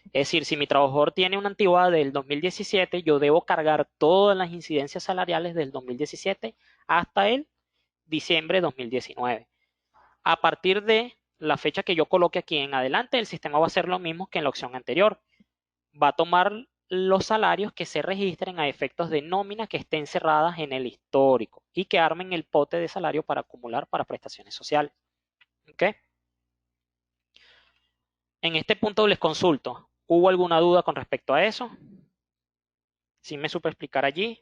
Es decir, si mi trabajador tiene una antigüedad del 2017, yo debo cargar todas las incidencias salariales del 2017 hasta el diciembre de 2019. A partir de la fecha que yo coloque aquí en adelante, el sistema va a hacer lo mismo que en la opción anterior. Va a tomar los salarios que se registren a efectos de nómina que estén cerradas en el histórico y que armen el pote de salario para acumular para prestaciones sociales. ¿Okay? En este punto les consulto, ¿hubo alguna duda con respecto a eso? ¿Sí me supe explicar allí?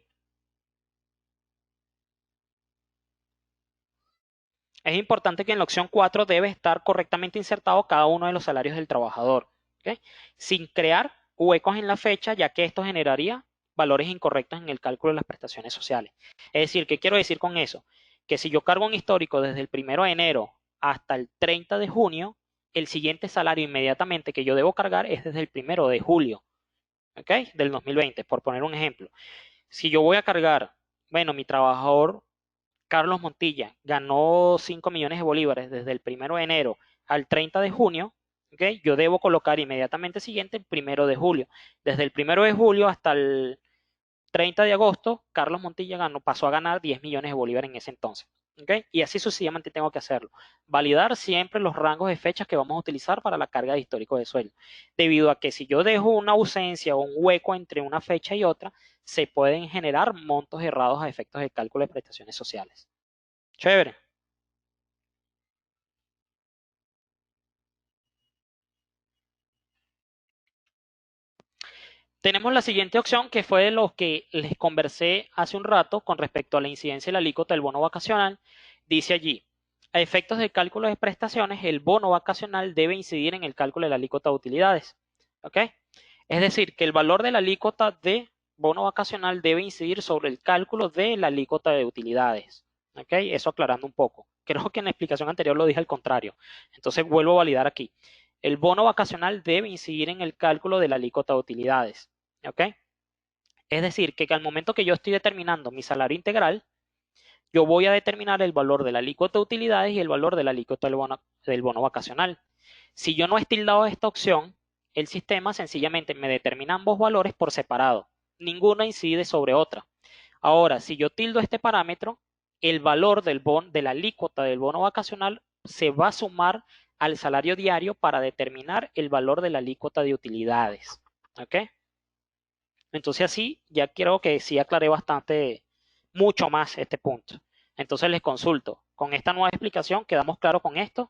Es importante que en la opción 4 debe estar correctamente insertado cada uno de los salarios del trabajador, ¿okay? Sin crear huecos en la fecha, ya que esto generaría valores incorrectos en el cálculo de las prestaciones sociales. Es decir, ¿qué quiero decir con eso? Que si yo cargo un histórico desde el 1 de enero hasta el 30 de junio, el siguiente salario inmediatamente que yo debo cargar es desde el 1 de julio, ¿okay? Del 2020, por poner un ejemplo. Si yo voy a cargar, bueno, mi trabajador Carlos Montilla ganó 5 millones de bolívares desde el 1 de enero al 30 de junio, ¿okay? Yo debo colocar inmediatamente siguiente el 1 de julio. Desde el 1 de julio hasta el 30 de agosto, Carlos Montilla pasó a ganar 10 millones de bolívares en ese entonces. ¿Okay? Y así sucesivamente tengo que hacerlo. Validar siempre los rangos de fechas que vamos a utilizar para la carga de histórico de sueldo. Debido a que si yo dejo una ausencia o un hueco entre una fecha y otra, se pueden generar montos errados a efectos de cálculo de prestaciones sociales. Chévere. Tenemos la siguiente opción que fue de lo que les conversé hace un rato con respecto a la incidencia de la alícuota del bono vacacional. Dice allí, a efectos de cálculo de prestaciones, el bono vacacional debe incidir en el cálculo de la alícuota de utilidades. ¿Ok? Es decir, que el valor de la alícuota de bono vacacional debe incidir sobre el cálculo de la alícuota de utilidades. ¿Ok? Eso aclarando un poco. Creo que en la explicación anterior lo dije al contrario. Entonces vuelvo a validar aquí. El bono vacacional debe incidir en el cálculo de la alícuota de utilidades. ¿Ok? Es decir, que al momento que yo estoy determinando mi salario integral, yo voy a determinar el valor de la alícuota de utilidades y el valor de la alícuota del bono vacacional. Si yo no he tildado esta opción, el sistema sencillamente me determina ambos valores por separado. Ninguna incide sobre otra. Ahora, si yo tildo este parámetro, el valor de la alícuota del bono vacacional se va a sumar al salario diario para determinar el valor de la alícuota de utilidades. ¿Ok? Entonces así ya creo que sí aclaré bastante, mucho más este punto. Entonces les consulto, con esta nueva explicación, ¿quedamos claros con esto?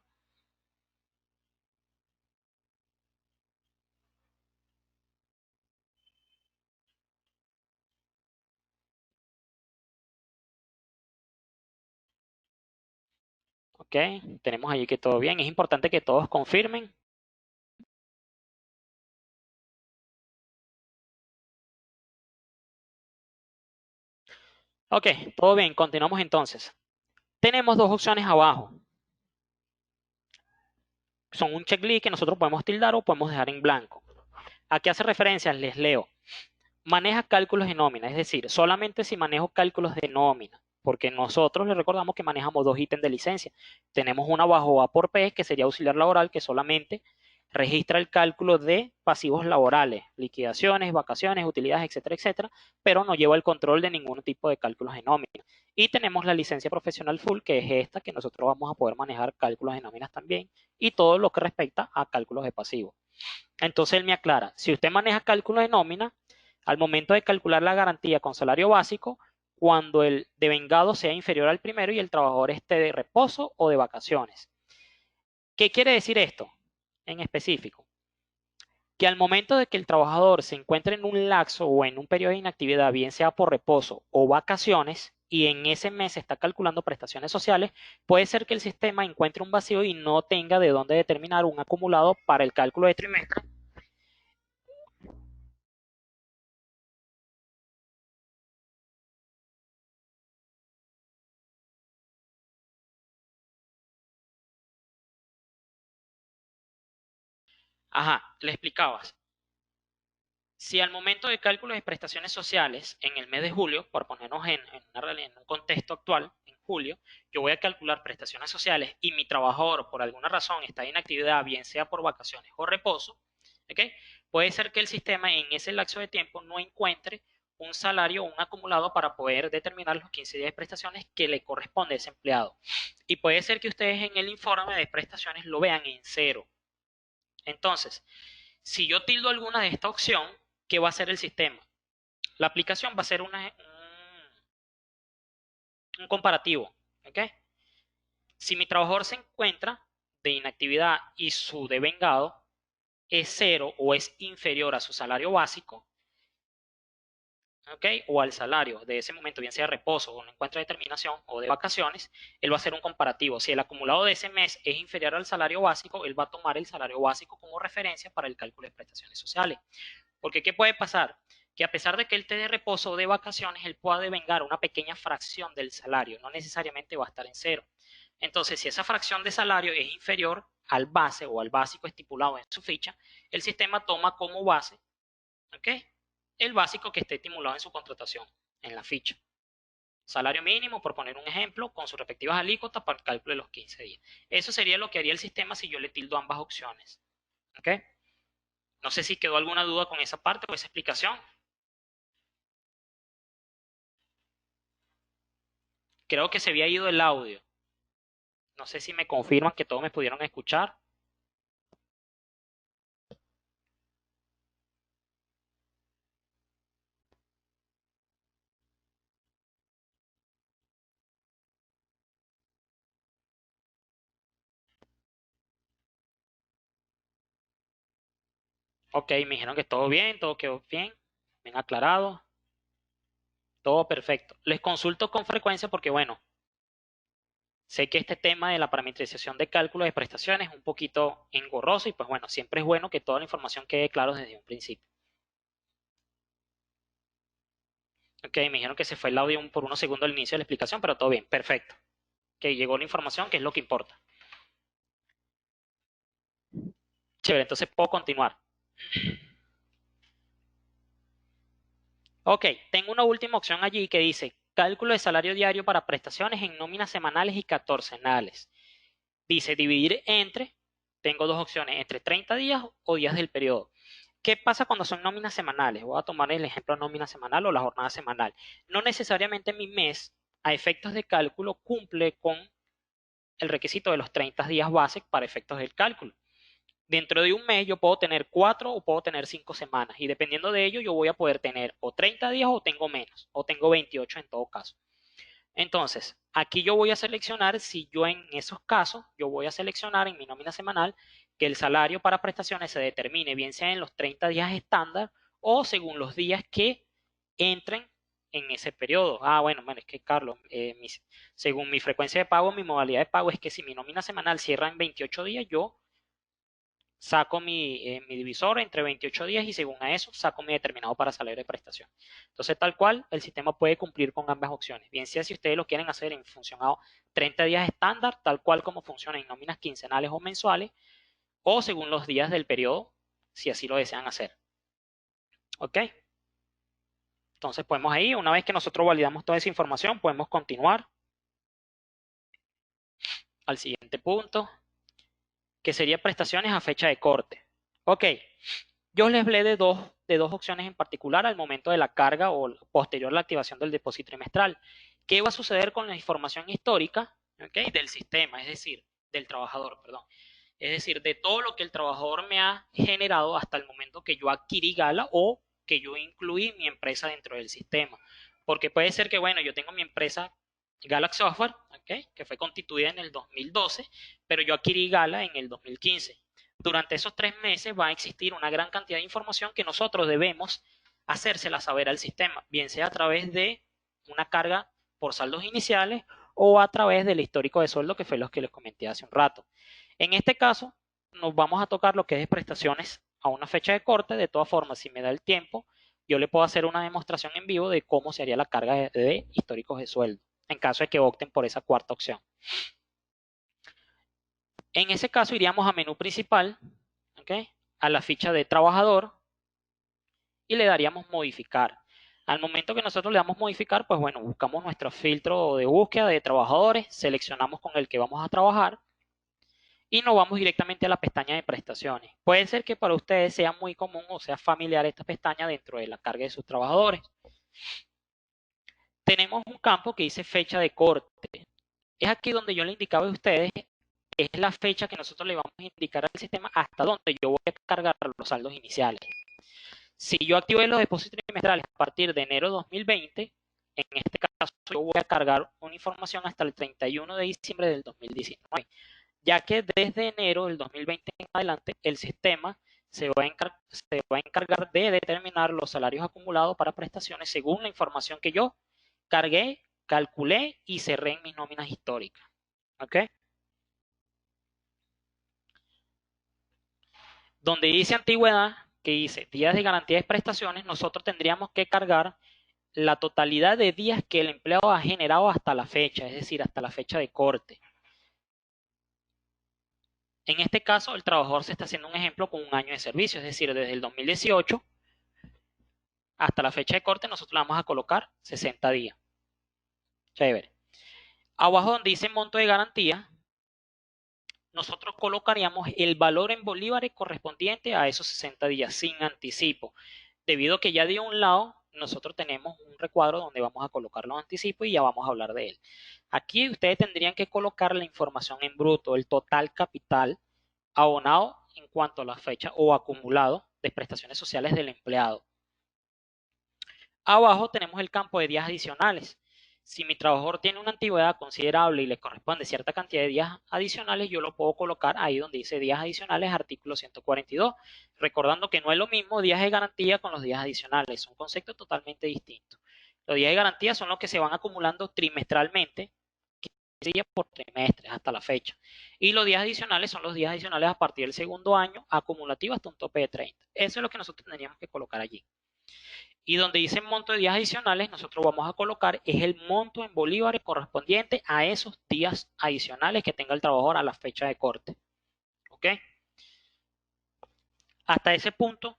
Ok, tenemos allí que todo bien. Es importante que todos confirmen. Ok, todo bien, continuamos entonces. Tenemos dos opciones abajo. Son un checklist que nosotros podemos tildar o podemos dejar en blanco. ¿A qué hace referencia? Les leo. Maneja cálculos de nómina, es decir, solamente si manejo cálculos de nómina, porque nosotros les recordamos que manejamos dos ítems de licencia. Tenemos una bajo A por P, que sería auxiliar laboral, que solamente registra el cálculo de pasivos laborales, liquidaciones, vacaciones, utilidades, etcétera, etcétera, pero no lleva el control de ningún tipo de cálculos de nómina. Y tenemos la licencia profesional full, que es esta, que nosotros vamos a poder manejar cálculos de nóminas también, y todo lo que respecta a cálculos de pasivos. Entonces él me aclara, si usted maneja cálculos de nómina, al momento de calcular la garantía con salario básico, cuando el devengado sea inferior al primero y el trabajador esté de reposo o de vacaciones. ¿Qué quiere decir esto en específico? Que al momento de que el trabajador se encuentre en un lapso o en un periodo de inactividad, bien sea por reposo o vacaciones, y en ese mes se está calculando prestaciones sociales, puede ser que el sistema encuentre un vacío y no tenga de dónde determinar un acumulado para el cálculo de trimestre. Ajá, le explicabas. Si al momento de cálculo de prestaciones sociales en el mes de julio, por ponernos en un contexto actual, en julio, yo voy a calcular prestaciones sociales y mi trabajador por alguna razón está en inactividad, bien sea por vacaciones o reposo, ¿okay? Puede ser que el sistema en ese lapso de tiempo no encuentre un salario o un acumulado para poder determinar los 15 días de prestaciones que le corresponde a ese empleado. Y puede ser que ustedes en el informe de prestaciones lo vean en cero. Entonces, si yo tildo alguna de esta opción, ¿qué va a hacer el sistema? La aplicación va a hacer un comparativo. ¿Okay? Si mi trabajador se encuentra de inactividad y su devengado es cero o es inferior a su salario básico, ¿okay? O al salario de ese momento, bien sea reposo o no encuentra determinación o de vacaciones, él va a hacer un comparativo. Si el acumulado de ese mes es inferior al salario básico, él va a tomar el salario básico como referencia para el cálculo de prestaciones sociales. Porque ¿qué puede pasar? Que a pesar de que él esté de reposo o de vacaciones, él pueda devengar una pequeña fracción del salario, no necesariamente va a estar en cero. Entonces, si esa fracción de salario es inferior al base o al básico estipulado en su ficha, el sistema toma como base, ¿okay? El básico que esté estimulado en su contratación, en la ficha. Salario mínimo, por poner un ejemplo, con sus respectivas alícuotas para el cálculo de los 15 días. Eso sería lo que haría el sistema si yo le tildo ambas opciones. ¿Okay? No sé si quedó alguna duda con esa parte o esa explicación. Creo que se había ido el audio. No sé si me confirman que todos me pudieron escuchar. Ok, me dijeron que todo bien, todo quedó bien, bien aclarado, todo perfecto. Les consulto con frecuencia porque, bueno, sé que este tema de la parametrización de cálculo de prestaciones es un poquito engorroso y, pues bueno, siempre es bueno que toda la información quede clara desde un principio. Ok, me dijeron que se fue el audio por unos segundos al inicio de la explicación, pero todo bien, perfecto. Que llegó la información, que es lo que importa. Chévere, entonces puedo continuar. Ok, tengo una última opción allí que dice cálculo de salario diario para prestaciones en nóminas semanales y catorcenales. Dice dividir entre, tengo dos opciones, entre 30 días o días del periodo. ¿Qué pasa cuando son nóminas semanales? Voy a tomar el ejemplo de nómina semanal o la jornada semanal. No necesariamente mi mes, a efectos de cálculo, cumple con el requisito de los 30 días base para efectos del cálculo. Dentro de un mes yo puedo tener 4 o puedo tener 5 semanas y dependiendo de ello yo voy a poder tener o 30 días o tengo menos o tengo 28 en todo caso. Entonces, aquí yo voy a seleccionar si yo en esos casos, yo voy a seleccionar en mi nómina semanal que el salario para prestaciones se determine bien sea en los 30 días estándar o según los días que entren en ese periodo. Bueno, es que Carlos, según mi frecuencia de pago, mi modalidad de pago es que si mi nómina semanal cierra en 28 días, yo saco mi divisor entre 28 días y según a eso saco mi determinado para salario de prestación. Entonces, tal cual, el sistema puede cumplir con ambas opciones. Bien sea si ustedes lo quieren hacer en función a 30 días estándar, tal cual como funciona en nóminas quincenales o mensuales, o según los días del periodo, si así lo desean hacer. ¿Ok? Entonces, podemos ahí, una vez que nosotros validamos toda esa información, podemos continuar al siguiente punto, que sería prestaciones a fecha de corte. Ok, yo les hablé de dos opciones en particular al momento de la carga o posterior a la activación del depósito trimestral. ¿Qué va a suceder con la información histórica, okay, del sistema, es decir, del trabajador, perdón? Es decir, de todo lo que el trabajador me ha generado hasta el momento que yo adquirí Gala o que yo incluí mi empresa dentro del sistema. Porque puede ser que, bueno, yo tengo mi empresa Galaxy Software, okay, que fue constituida en el 2012, pero yo adquirí Gala en el 2015. Durante esos 3 meses va a existir una gran cantidad de información que nosotros debemos hacérsela saber al sistema, bien sea a través de una carga por saldos iniciales o a través del histórico de sueldo, que fue lo que les comenté hace un rato. En este caso, nos vamos a tocar lo que es prestaciones a una fecha de corte. De todas formas, si me da el tiempo, yo le puedo hacer una demostración en vivo de cómo se haría la carga de históricos de sueldo, en caso de que opten por esa cuarta opción. En ese caso iríamos a menú principal, ¿okay? a la ficha de trabajador y le daríamos modificar. Al momento que nosotros le damos modificar, pues bueno, buscamos nuestro filtro de búsqueda de trabajadores, seleccionamos con el que vamos a trabajar y nos vamos directamente a la pestaña de prestaciones. Puede ser que para ustedes sea muy común o sea familiar esta pestaña dentro de la carga de sus trabajadores. Tenemos un campo que dice fecha de corte. Es aquí donde yo le indicaba a ustedes, es la fecha que nosotros le vamos a indicar al sistema hasta donde yo voy a cargar los saldos iniciales. Si yo activé los depósitos trimestrales a partir de enero de 2020, en este caso yo voy a cargar una información hasta el 31 de diciembre del 2019, ya que desde enero del 2020 en adelante el sistema se va a encargar de determinar los salarios acumulados para prestaciones según la información que yo cargué, calculé y cerré en mis nóminas históricas. ¿Ok? Donde dice antigüedad, que dice días de garantía de prestaciones, nosotros tendríamos que cargar la totalidad de días que el empleado ha generado hasta la fecha, es decir, hasta la fecha de corte. En este caso, el trabajador se está haciendo un ejemplo con un año de servicio, es decir, desde el 2018 hasta la fecha de corte, nosotros le vamos a colocar 60 días. Chévere. Abajo donde dice monto de garantía, nosotros colocaríamos el valor en bolívares correspondiente a esos 60 días sin anticipo, debido a que ya de un lado nosotros tenemos un recuadro donde vamos a colocar los anticipos y ya vamos a hablar de él. Aquí ustedes tendrían que colocar la información en bruto, el total capital abonado en cuanto a la fecha o acumulado de prestaciones sociales del empleado. Abajo tenemos el campo de días adicionales. Si mi trabajador tiene una antigüedad considerable y le corresponde cierta cantidad de días adicionales, yo lo puedo colocar ahí donde dice días adicionales, artículo 142. Recordando que no es lo mismo días de garantía con los días adicionales, son conceptos totalmente distintos. Los días de garantía son los que se van acumulando trimestralmente, 15 días por trimestre hasta la fecha. Y los días adicionales son los días adicionales a partir del segundo año, acumulativo hasta un tope de 30. Eso es lo que nosotros tendríamos que colocar allí. Y donde dice monto de días adicionales, nosotros vamos a colocar es el monto en bolívares correspondiente a esos días adicionales que tenga el trabajador a la fecha de corte. ¿Ok? Hasta ese punto,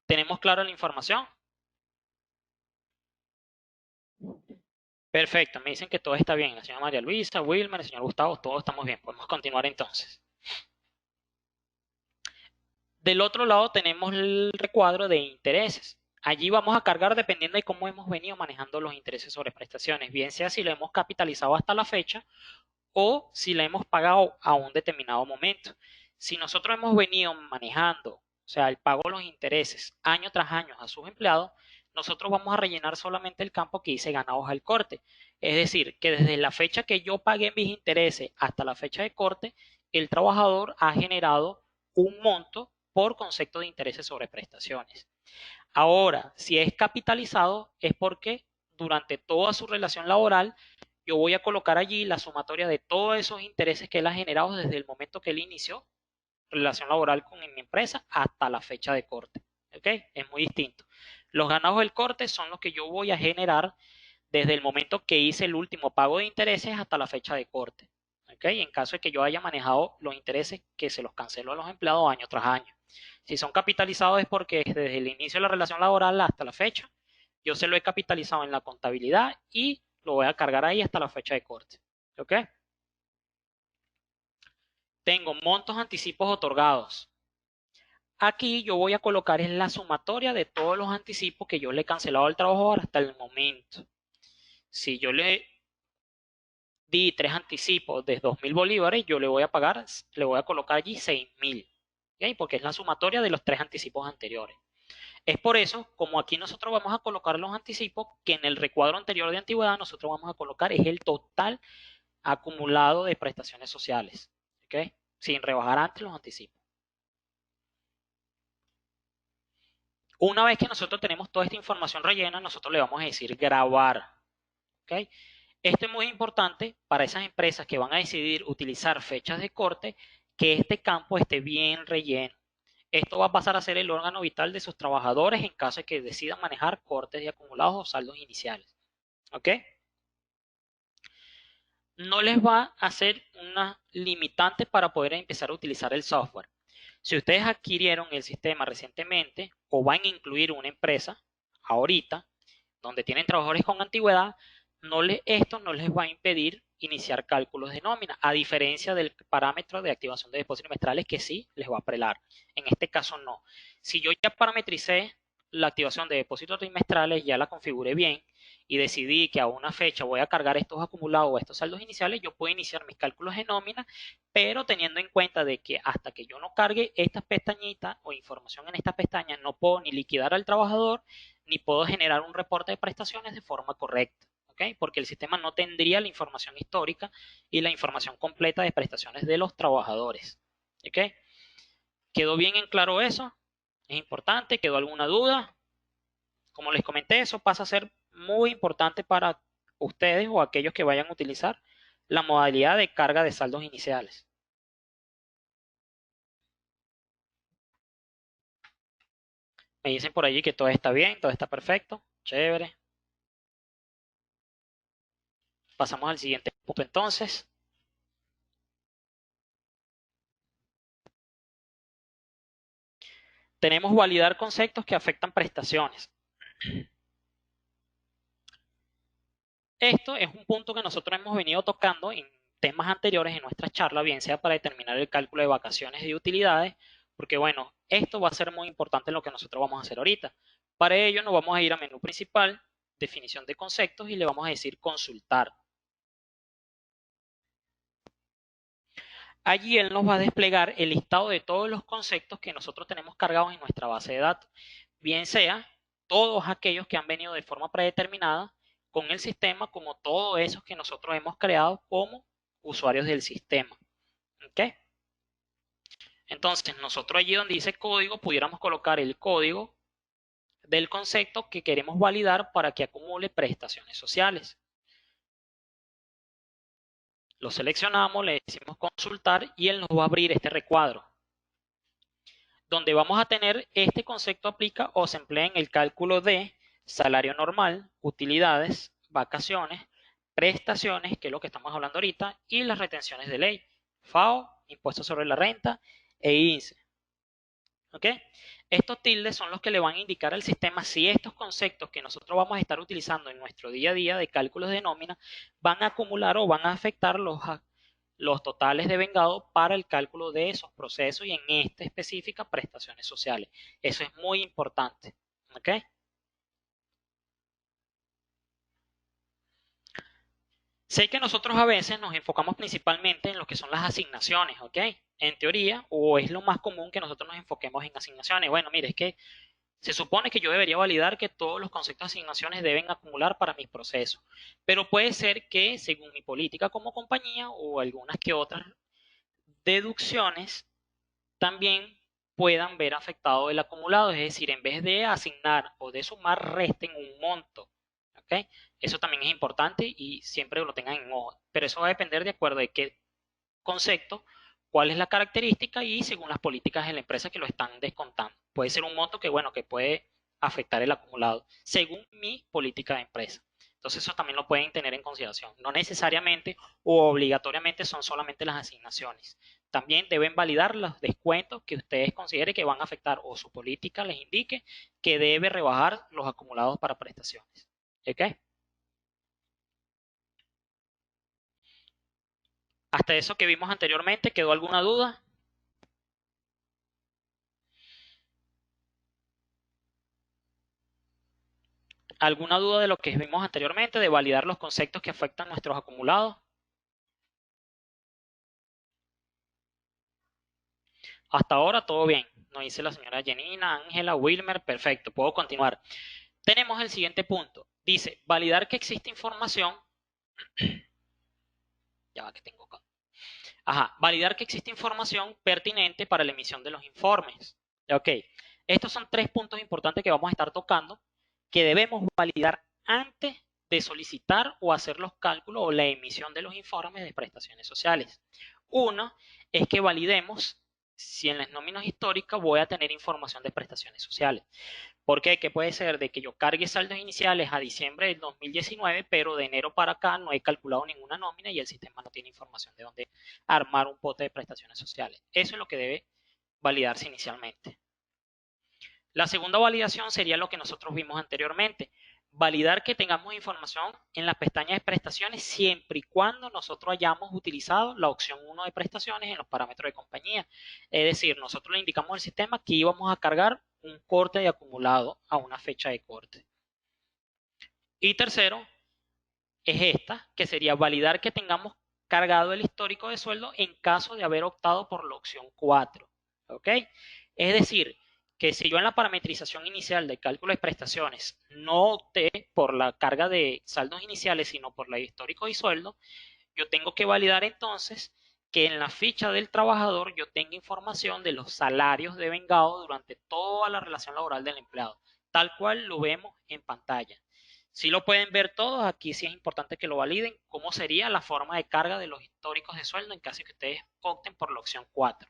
¿tenemos clara la información? Perfecto, me dicen que todo está bien. La señora María Luisa, Wilmer, el señor Gustavo, todos estamos bien. Podemos continuar entonces. Del otro lado tenemos el recuadro de intereses. Allí vamos a cargar dependiendo de cómo hemos venido manejando los intereses sobre prestaciones, bien sea si lo hemos capitalizado hasta la fecha o si la hemos pagado a un determinado momento. Si nosotros hemos venido manejando, o sea, el pago de los intereses año tras año a sus empleados, nosotros vamos a rellenar solamente el campo que dice ganados al corte. Es decir, que desde la fecha que yo pagué mis intereses hasta la fecha de corte, el trabajador ha generado un monto por concepto de intereses sobre prestaciones. Ahora, si es capitalizado, es porque durante toda su relación laboral yo voy a colocar allí la sumatoria de todos esos intereses que él ha generado desde el momento que él inició relación laboral con mi empresa hasta la fecha de corte. ¿Ok? Es muy distinto. Los ganados del corte son los que yo voy a generar desde el momento que hice el último pago de intereses hasta la fecha de corte. ¿Ok? En caso de que yo haya manejado los intereses que se los cancelo a los empleados año tras año. Si son capitalizados es porque desde el inicio de la relación laboral hasta la fecha, yo se lo he capitalizado en la contabilidad y lo voy a cargar ahí hasta la fecha de corte. ¿Ok? Tengo montos anticipos otorgados. Aquí yo voy a colocar en la sumatoria de todos los anticipos que yo le he cancelado al trabajador hasta el momento. Si yo le di 3 anticipos de 2.000 bolívares, yo le voy a pagar, le voy a colocar allí 6.000. ¿Okay? Porque es la sumatoria de los 3 anticipos anteriores. Es por eso, como aquí nosotros vamos a colocar los anticipos, que en el recuadro anterior de antigüedad nosotros vamos a colocar es el total acumulado de prestaciones sociales. ¿Ok? Sin rebajar antes los anticipos. Una vez que nosotros tenemos toda esta información rellena, nosotros le vamos a decir grabar. ¿Ok? Esto es muy importante para esas empresas que van a decidir utilizar fechas de corte, que este campo esté bien relleno. Esto va a pasar a ser el órgano vital de sus trabajadores en caso de que decidan manejar cortes de acumulados o saldos iniciales. ¿Ok? no les va a ser una limitante para poder empezar a utilizar el software. Si ustedes adquirieron el sistema recientemente o van a incluir una empresa ahorita donde tienen trabajadores con antigüedad, esto no les va a impedir iniciar cálculos de nómina, a diferencia del parámetro de activación de depósitos trimestrales que sí les va a prelar. En este caso no. Si yo ya parametricé la activación de depósitos trimestrales, ya la configuré bien y decidí que a una fecha voy a cargar estos acumulados o estos saldos iniciales, yo puedo iniciar mis cálculos de nómina, pero teniendo en cuenta de que hasta que yo no cargue estas pestañitas o información en estas pestañas, no puedo ni liquidar al trabajador, ni puedo generar un reporte de prestaciones de forma correcta. ¿Okay? Porque el sistema no tendría la información histórica y la información completa de prestaciones de los trabajadores. ¿Okay? ¿Quedó bien en claro eso? ¿Es importante? ¿Quedó alguna duda? Como les comenté, eso pasa a ser muy importante para ustedes o aquellos que vayan a utilizar la modalidad de carga de saldos iniciales. Me dicen por allí que todo está bien, todo está perfecto, chévere. Pasamos al siguiente punto entonces. Tenemos validar conceptos que afectan prestaciones. Esto es un punto que nosotros hemos venido tocando en temas anteriores en nuestra charla, bien sea para determinar el cálculo de vacaciones y utilidades, porque bueno, esto va a ser muy importante en lo que nosotros vamos a hacer ahorita. Para ello nos vamos a ir a menú principal, definición de conceptos, y le vamos a decir consultar. Allí él nos va a desplegar el listado de todos los conceptos que nosotros tenemos cargados en nuestra base de datos, bien sea todos aquellos que han venido de forma predeterminada con el sistema, como todos esos que nosotros hemos creado como usuarios del sistema. ¿Okay? Entonces, nosotros allí donde dice código, pudiéramos colocar el código del concepto que queremos validar para que acumule prestaciones sociales. Lo seleccionamos, le decimos consultar y él nos va a abrir este recuadro, donde vamos a tener este concepto aplica o se emplea en el cálculo de salario normal, utilidades, vacaciones, prestaciones, que es lo que estamos hablando ahorita, y las retenciones de ley, FAO, impuesto sobre la renta e INSE. ¿Ok? Estos tildes son los que le van a indicar al sistema si estos conceptos que nosotros vamos a estar utilizando en nuestro día a día de cálculos de nómina van a acumular o van a afectar los totales de vengado para el cálculo de esos procesos y en esta específica prestaciones sociales. Eso es muy importante. ¿Ok? Sé que nosotros a veces nos enfocamos principalmente en lo que son las asignaciones, ¿ok? En teoría, o es lo más común que nosotros nos enfoquemos en asignaciones. Bueno, mire, es que se supone que yo debería validar que todos los conceptos de asignaciones deben acumular para mis procesos, pero puede ser que según mi política como compañía o algunas que otras deducciones también puedan ver afectado el acumulado, es decir, en vez de asignar o de sumar, resten un monto. ¿Okay? Eso también es importante y siempre lo tengan en ojo, pero eso va a depender de acuerdo de qué concepto, cuál es la característica y según las políticas de la empresa que lo están descontando. Puede ser un monto que, bueno, que puede afectar el acumulado según mi política de empresa. Entonces eso también lo pueden tener en consideración. No necesariamente o obligatoriamente son solamente las asignaciones. También deben validar los descuentos que ustedes consideren que van a afectar o su política les indique que debe rebajar los acumulados para prestaciones. ¿Ok? Hasta eso que vimos anteriormente, ¿quedó alguna duda? ¿Alguna duda de lo que vimos anteriormente, de validar los conceptos que afectan nuestros acumulados? Hasta ahora todo bien. Nos dice la señora Janina, Ángela, Wilmer, perfecto, puedo continuar. Tenemos el siguiente punto. Dice, validar que existe información. Ya va que tengo acá. Ajá, validar que existe información pertinente para la emisión de los informes. Ok, estos son tres puntos importantes que vamos a estar tocando que debemos validar antes de solicitar o hacer los cálculos o la emisión de los informes de prestaciones sociales. Uno es que validemos si en las nóminas históricas voy a tener información de prestaciones sociales. ¿Por qué? Que puede ser de que yo cargue saldos iniciales a diciembre del 2019, pero de enero para acá no he calculado ninguna nómina y el sistema no tiene información de dónde armar un pote de prestaciones sociales. Eso es lo que debe validarse inicialmente. La segunda validación sería lo que nosotros vimos anteriormente. Validar que tengamos información en las pestañas de prestaciones siempre y cuando nosotros hayamos utilizado la opción 1 de prestaciones en los parámetros de compañía. Es decir, nosotros le indicamos al sistema que íbamos a cargar un corte de acumulado a una fecha de corte. Y tercero, es esta, que sería validar que tengamos cargado el histórico de sueldo en caso de haber optado por la opción 4. ¿Ok? Es decir, que si yo en la parametrización inicial de cálculo de prestaciones no opté por la carga de saldos iniciales, sino por la de histórico y sueldo, yo tengo que validar entonces que en la ficha del trabajador yo tenga información de los salarios devengados durante toda la relación laboral del empleado, tal cual lo vemos en pantalla. Si lo pueden ver todos, aquí sí es importante que lo validen, cómo sería la forma de carga de los históricos de sueldo en caso de que ustedes opten por la opción 4.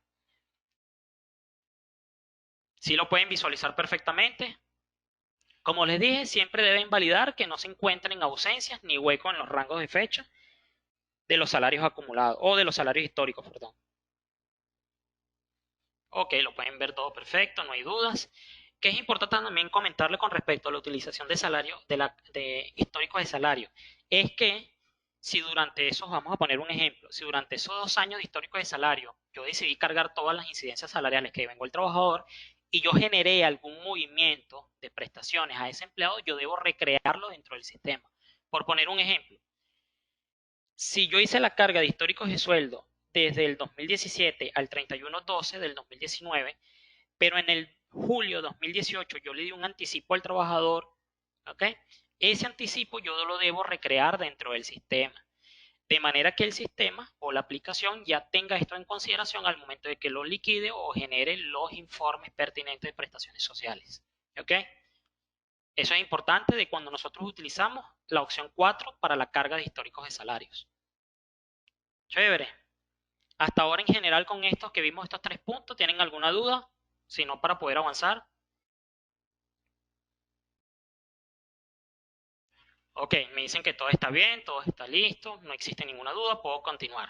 Si lo pueden visualizar perfectamente. Como les dije, siempre deben validar que no se encuentren ausencias ni huecos en los rangos de fecha de los salarios acumulados o de los salarios históricos, perdón. Ok, lo pueden ver todo perfecto, no hay dudas. Que es importante también comentarle con respecto a la utilización de salario, de históricos de salario, es que si durante esos, vamos a poner un ejemplo, si durante esos 2 años de históricos de salario yo decidí cargar todas las incidencias salariales que vengo el trabajador y yo generé algún movimiento de prestaciones a ese empleado, yo debo recrearlo dentro del sistema. Por poner un ejemplo, si yo hice la carga de históricos de sueldo desde el 2017 al 31/12 del 2019, pero en el julio de 2018 yo le di un anticipo al trabajador, ¿ok? Ese anticipo yo lo debo recrear dentro del sistema, de manera que el sistema o la aplicación ya tenga esto en consideración al momento de que lo liquide o genere los informes pertinentes de prestaciones sociales, ¿ok? Eso es importante de cuando nosotros utilizamos la opción 4 para la carga de históricos de salarios. Chévere. Hasta ahora en general con estos que vimos estos 3 puntos, ¿tienen alguna duda? Si no, para poder avanzar. Ok, me dicen que todo está bien, todo está listo, no existe ninguna duda, puedo continuar.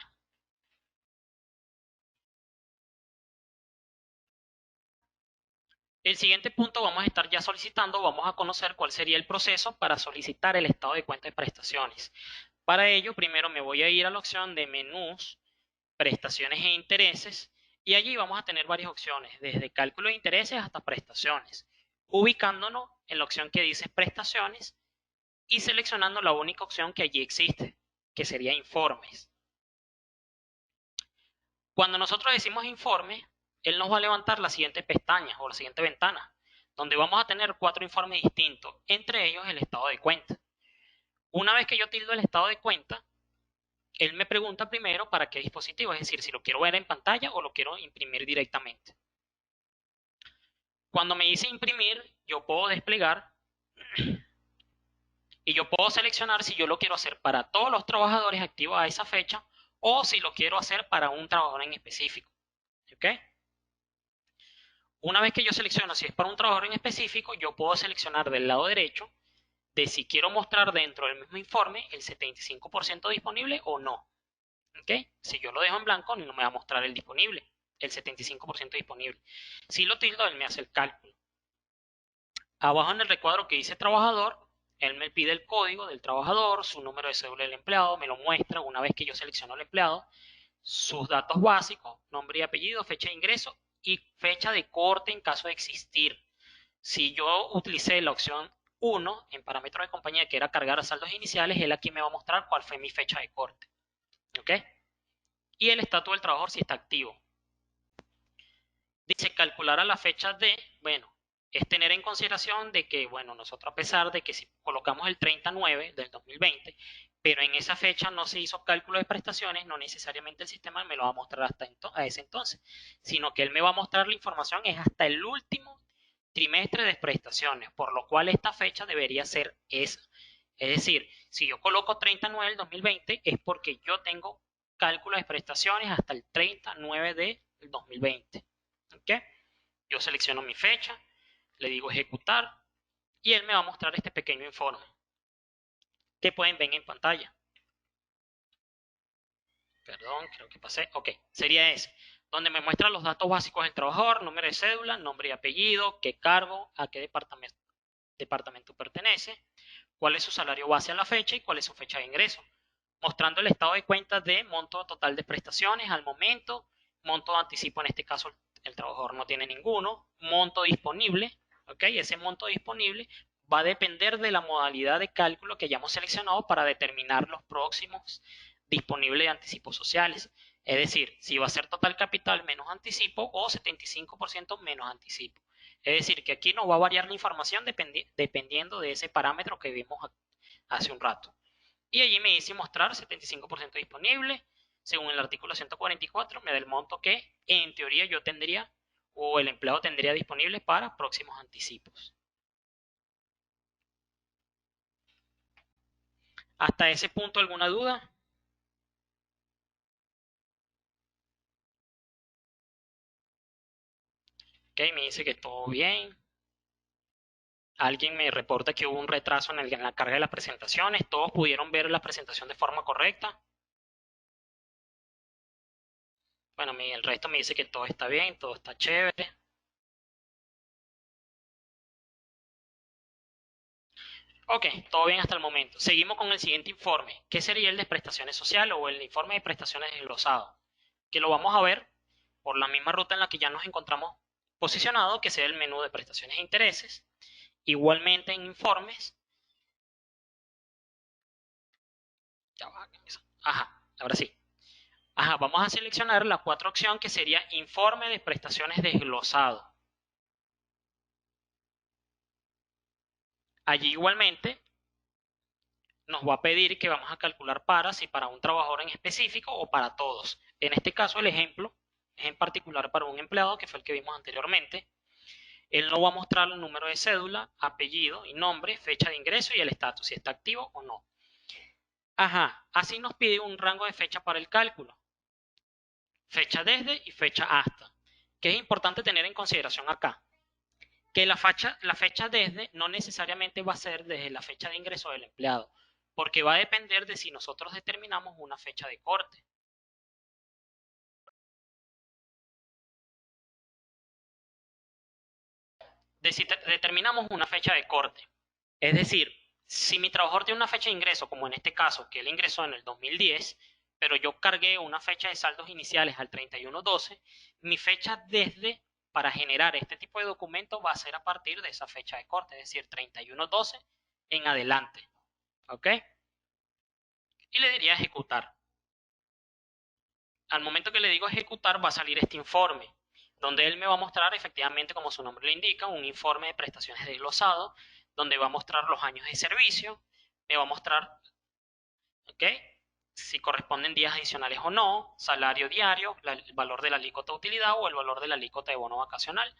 El siguiente punto vamos a estar ya solicitando, vamos a conocer cuál sería el proceso para solicitar el estado de cuenta de prestaciones. Para ello, primero me voy a ir a la opción de menús, prestaciones e intereses, y allí vamos a tener varias opciones, desde cálculo de intereses hasta prestaciones, ubicándonos en la opción que dice prestaciones y seleccionando la única opción que allí existe, que sería informes. Cuando nosotros decimos informe, él nos va a levantar la siguiente pestaña o la siguiente ventana, donde vamos a tener 4 informes distintos, entre ellos el estado de cuenta. Una vez que yo tildo el estado de cuenta, él me pregunta primero para qué dispositivo, es decir, si lo quiero ver en pantalla o lo quiero imprimir directamente. Cuando me dice imprimir, yo puedo desplegar y yo puedo seleccionar si yo lo quiero hacer para todos los trabajadores activos a esa fecha o si lo quiero hacer para un trabajador en específico. ¿Ok? Una vez que yo selecciono si es para un trabajador en específico, yo puedo seleccionar del lado derecho de si quiero mostrar dentro del mismo informe el 75% disponible o no. ¿Ok? Si yo lo dejo en blanco, no me va a mostrar el disponible, el 75% disponible. Si lo tildo, él me hace el cálculo. Abajo en el recuadro que dice trabajador, él me pide el código del trabajador, su número de cédula del empleado, me lo muestra una vez que yo selecciono al empleado, sus datos básicos, nombre y apellido, fecha de ingreso y fecha de corte en caso de existir. Si yo utilicé la opción 1 en parámetros de compañía, que era cargar a saldos iniciales, él aquí me va a mostrar cuál fue mi fecha de corte. ¿Ok? Y el estatus del trabajador si está activo. Dice calcular a la fecha de, bueno, es tener en consideración de que, bueno, nosotros a pesar de que si colocamos el 30/9 del 2020, pero en esa fecha no se hizo cálculo de prestaciones, no necesariamente el sistema me lo va a mostrar hasta a ese entonces, sino que él me va a mostrar la información es hasta el último trimestre de prestaciones, por lo cual esta fecha debería ser esa. Es decir, si yo coloco 30/9 del 2020 es porque yo tengo cálculo de prestaciones hasta el 30/9 del 2020. ¿Ok? Yo selecciono mi fecha, Le digo ejecutar y él me va a mostrar este pequeño informe que pueden ver en pantalla. Perdón, creo que pasé. Ok, sería ese, donde me muestra los datos básicos del trabajador, número de cédula, nombre y apellido, qué cargo, a qué departamento pertenece, cuál es su salario base a la fecha y cuál es su fecha de ingreso, mostrando el estado de cuentas de monto total de prestaciones al momento, monto de anticipo, en este caso el trabajador no tiene ninguno, monto disponible, ¿ok? Ese monto disponible va a depender de la modalidad de cálculo que hayamos seleccionado para determinar los próximos disponibles de anticipos sociales. Es decir, si va a ser total capital menos anticipo o 75% menos anticipo. Es decir, que aquí no va a variar la información dependiendo de ese parámetro que vimos hace un rato. Y allí me dice mostrar 75% disponible. Según el artículo 144, me da el monto que en teoría yo tendría o el empleado tendría disponible para próximos anticipos. ¿Hasta ese punto alguna duda? Ok, me dice que todo bien. Alguien me reporta que hubo un retraso en la carga de las presentaciones. Todos pudieron ver la presentación de forma correcta. Bueno, el resto me dice que todo está bien, todo está chévere. Ok, todo bien hasta el momento. Seguimos con el siguiente informe. ¿Qué sería el de prestaciones sociales o el informe de prestaciones desglosado? Que lo vamos a ver por la misma ruta en la que ya nos encontramos posicionado, que sea el menú de prestaciones e intereses. Igualmente en informes. Ya va, ajá, ahora sí. Ajá, vamos a seleccionar la cuarta opción que sería informe de prestaciones desglosado. Allí igualmente nos va a pedir que vamos a calcular si para un trabajador en específico o para todos. En este caso el ejemplo es en particular para un empleado que fue el que vimos anteriormente. Él nos va a mostrar el número de cédula, apellido y nombre, fecha de ingreso y el estatus, si está activo o no. Ajá, así nos pide un rango de fecha para el cálculo. Fecha desde y fecha hasta. ¿Qué es importante tener en consideración acá? Que la fecha desde no necesariamente va a ser desde la fecha de ingreso del empleado, porque va a depender de si nosotros determinamos una fecha de corte. De si determinamos una fecha de corte. Es decir, si mi trabajador tiene una fecha de ingreso, como en este caso, que él ingresó en el 2010, pero yo cargué una fecha de saldos iniciales al 31/12, mi fecha desde para generar este tipo de documento va a ser a partir de esa fecha de corte, es decir, 31/12 en adelante. ¿Ok? Y le diría ejecutar. Al momento que le digo ejecutar va a salir este informe, donde él me va a mostrar efectivamente, como su nombre le indica, un informe de prestaciones desglosado, donde va a mostrar los años de servicio, me va a mostrar, ¿ok?, si corresponden días adicionales o no, salario diario, el valor de la alícuota utilidad o el valor de la alícuota de bono vacacional,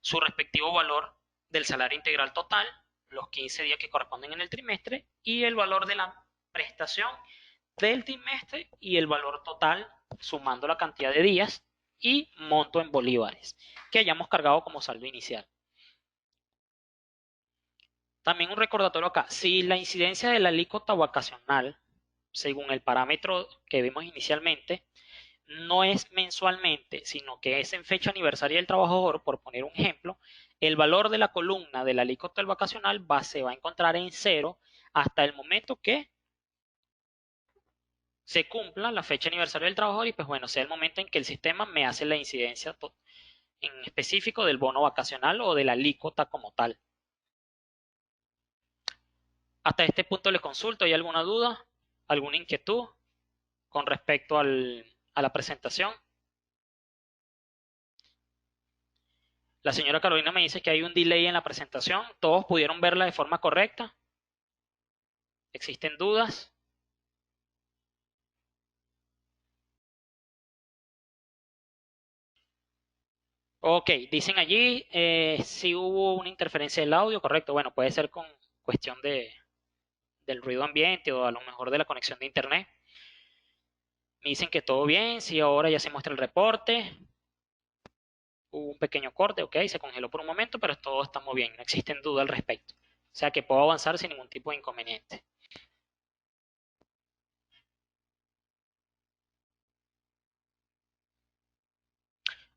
su respectivo valor del salario integral total, los 15 días que corresponden en el trimestre y el valor de la prestación del trimestre y el valor total sumando la cantidad de días y monto en bolívares que hayamos cargado como saldo inicial. También un recordatorio acá, si la incidencia de la alícuota vacacional, según el parámetro que vimos inicialmente, no es mensualmente, sino que es en fecha aniversaria del trabajador, por poner un ejemplo, el valor de la columna de la alícuota vacacional se va a encontrar en cero hasta el momento que se cumpla la fecha aniversario del trabajador y pues bueno, sea el momento en que el sistema me hace la incidencia en específico del bono vacacional o de la alícuota como tal. Hasta este punto le consulto, ¿hay alguna duda? ¿Alguna inquietud con respecto a la presentación? La señora Carolina me dice que hay un delay en la presentación. ¿Todos pudieron verla de forma correcta? ¿Existen dudas? Ok, dicen allí si hubo una interferencia del audio, correcto. Bueno, puede ser con cuestión del ruido ambiente o a lo mejor de la conexión de internet. Me dicen que todo bien, si ahora ya se muestra el reporte. hubo un pequeño corte, ok, se congeló por un momento, pero todo está muy bien, no existen dudas al respecto. O sea que puedo avanzar sin ningún tipo de inconveniente.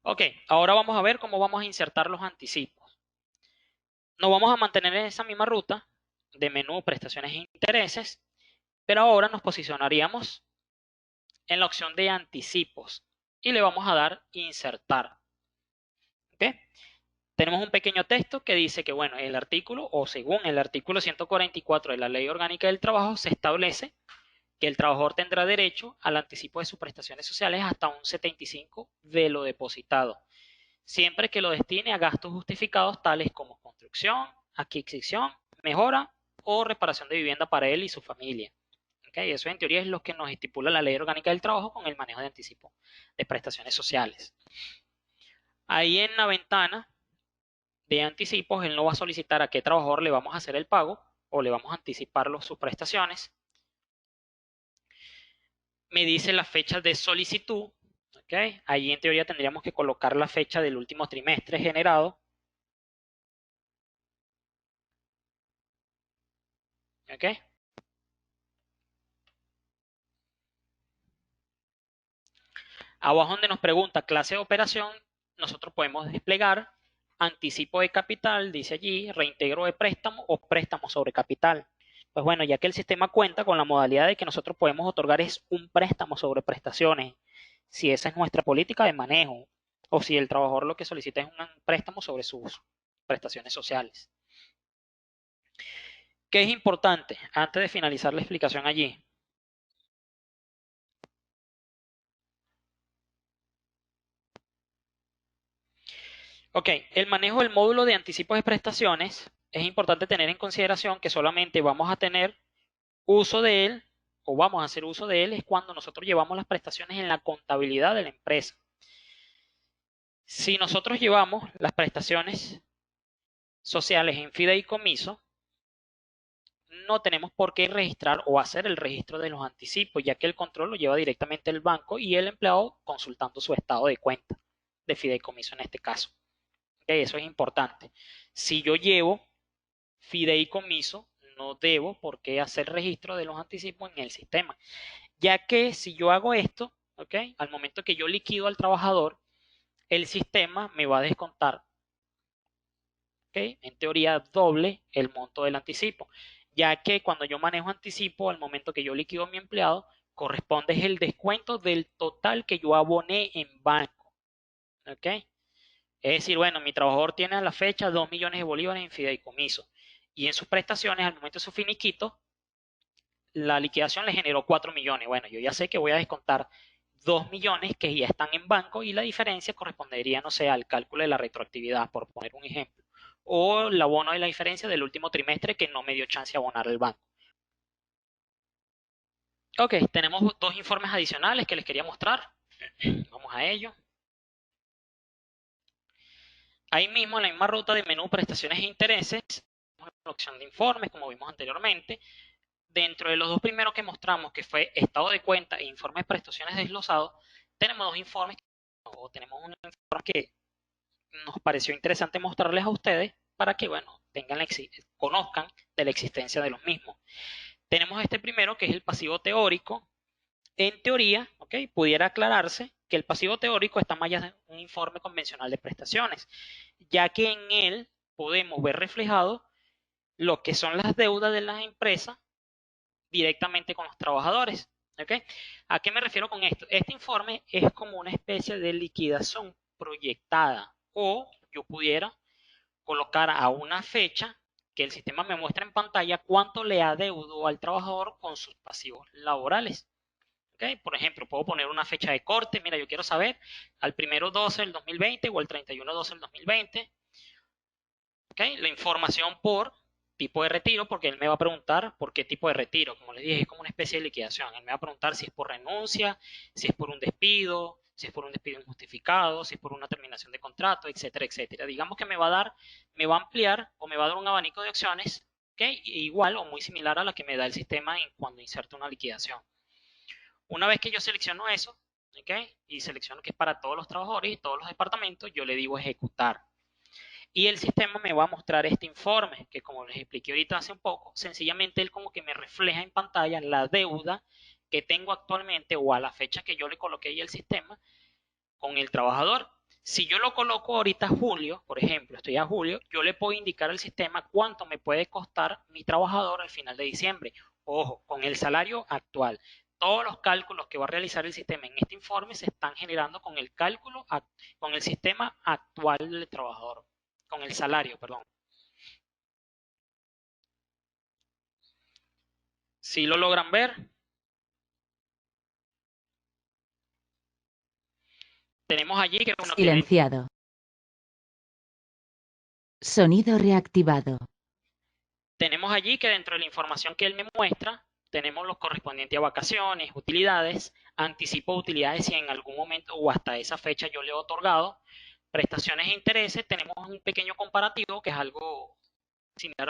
Ok, ahora vamos a ver cómo vamos a insertar los anticipos. Nos vamos a mantener en esa misma ruta de menú, prestaciones e intereses, pero ahora nos posicionaríamos en la opción de anticipos y le vamos a dar insertar. ¿Ok? Tenemos un pequeño texto que dice que, bueno, el artículo o según el artículo 144 de la Ley Orgánica del Trabajo se establece que el trabajador tendrá derecho al anticipo de sus prestaciones sociales hasta un 75 de lo depositado, siempre que lo destine a gastos justificados tales como construcción, adquisición, mejora o reparación de vivienda para él y su familia. ¿Okay? Eso en teoría es lo que nos estipula la Ley Orgánica del Trabajo con el manejo de anticipo de prestaciones sociales. Ahí en la ventana de anticipos, él no va a solicitar a qué trabajador le vamos a hacer el pago o le vamos a anticipar sus prestaciones. Me dice la fecha de solicitud. ¿Okay? Allí en teoría tendríamos que colocar la fecha del último trimestre generado. ¿Okay? Abajo donde nos pregunta clase de operación, nosotros podemos desplegar anticipo de capital, dice allí, reintegro de préstamo o préstamo sobre capital. Pues bueno, ya que el sistema cuenta con la modalidad de que nosotros podemos otorgar es un préstamo sobre prestaciones, si esa es nuestra política de manejo, o si el trabajador lo que solicita es un préstamo sobre sus prestaciones sociales. ¿Qué es importante antes de finalizar la explicación allí? Ok, el manejo del módulo de anticipos de prestaciones es importante tener en consideración que solamente vamos a tener uso de él o vamos a hacer uso de él es cuando nosotros llevamos las prestaciones en la contabilidad de la empresa. Si nosotros llevamos las prestaciones sociales en fideicomiso, no tenemos por qué registrar o hacer el registro de los anticipos, ya que el control lo lleva directamente el banco y el empleado consultando su estado de cuenta de fideicomiso en este caso. Okay, eso es importante. Si yo llevo fideicomiso, no debo por qué hacer registro de los anticipos en el sistema, ya que si yo hago esto, okay, al momento que yo liquido al trabajador, el sistema me va a descontar, okay, en teoría doble el monto del anticipo, ya que cuando yo manejo anticipo, al momento que yo liquido a mi empleado, corresponde el descuento del total que yo aboné en banco. ¿Okay? Es decir, bueno, mi trabajador tiene a la fecha 2 millones de bolívares en fideicomiso y en sus prestaciones, al momento de su finiquito, la liquidación le generó 4 millones. Bueno, yo ya sé que voy a descontar 2 millones que ya están en banco y la diferencia correspondería, no sé, al cálculo de la retroactividad, por poner un ejemplo. O el abono de la diferencia del último trimestre que no me dio chance de abonar el banco. Ok, tenemos dos informes adicionales que les quería mostrar. Vamos a ello. Ahí mismo en la misma ruta de menú prestaciones e intereses, la opción de informes, como vimos anteriormente. Dentro de los dos primeros que mostramos, que fue estado de cuenta e informe de prestaciones desglosados, tenemos dos informes, o tenemos un informe que nos pareció interesante mostrarles a ustedes para que, bueno, conozcan de la existencia de los mismos. Tenemos este primero, que es el pasivo teórico. En teoría, ¿ok? Pudiera aclararse que el pasivo teórico está más allá de un informe convencional de prestaciones, ya que en él podemos ver reflejado lo que son las deudas de las empresas directamente con los trabajadores. ¿Okay? ¿A qué me refiero con esto? Este informe es como una especie de liquidación proyectada o yo pudiera colocar a una fecha que el sistema me muestra en pantalla cuánto le adeudo al trabajador con sus pasivos laborales. ¿Okay? Por ejemplo, puedo poner una fecha de corte. Mira, yo quiero saber al 1/12 del 2020 o al 31/12 del 2020. ¿Okay? La información por tipo de retiro, porque él me va a preguntar por qué tipo de retiro. Como les dije, es como una especie de liquidación. Él me va a preguntar si es por renuncia, si es por un despido, si es por un despido injustificado, si es por una terminación de contrato, etcétera, etcétera. Digamos que me va a dar, me va a ampliar o me va a dar un abanico de opciones, ¿okay? Igual o muy similar a la que me da el sistema cuando inserto una liquidación. Una vez que yo selecciono eso, ¿ok? Y selecciono que es para todos los trabajadores y todos los departamentos, yo le digo ejecutar. Y el sistema me va a mostrar este informe, que como les expliqué ahorita hace un poco, sencillamente él como que me refleja en pantalla la deuda que tengo actualmente o a la fecha que yo le coloqué ahí el sistema con el trabajador. Si yo lo coloco ahorita julio, por ejemplo, estoy a julio, yo le puedo indicar al sistema cuánto me puede costar mi trabajador al final de diciembre. Ojo, con el salario actual. Todos los cálculos que va a realizar el sistema en este informe se están generando con el cálculo, con el sistema actual del trabajador, con el salario, perdón. Si lo logran ver, tenemos allí que uno tiene. Silenciado. Sonido reactivado. Tenemos allí que dentro de la información que él me muestra, tenemos los correspondientes a vacaciones, utilidades, anticipo de utilidades si en algún momento o hasta esa fecha yo le he otorgado, prestaciones e intereses, tenemos un pequeño comparativo que es algo similar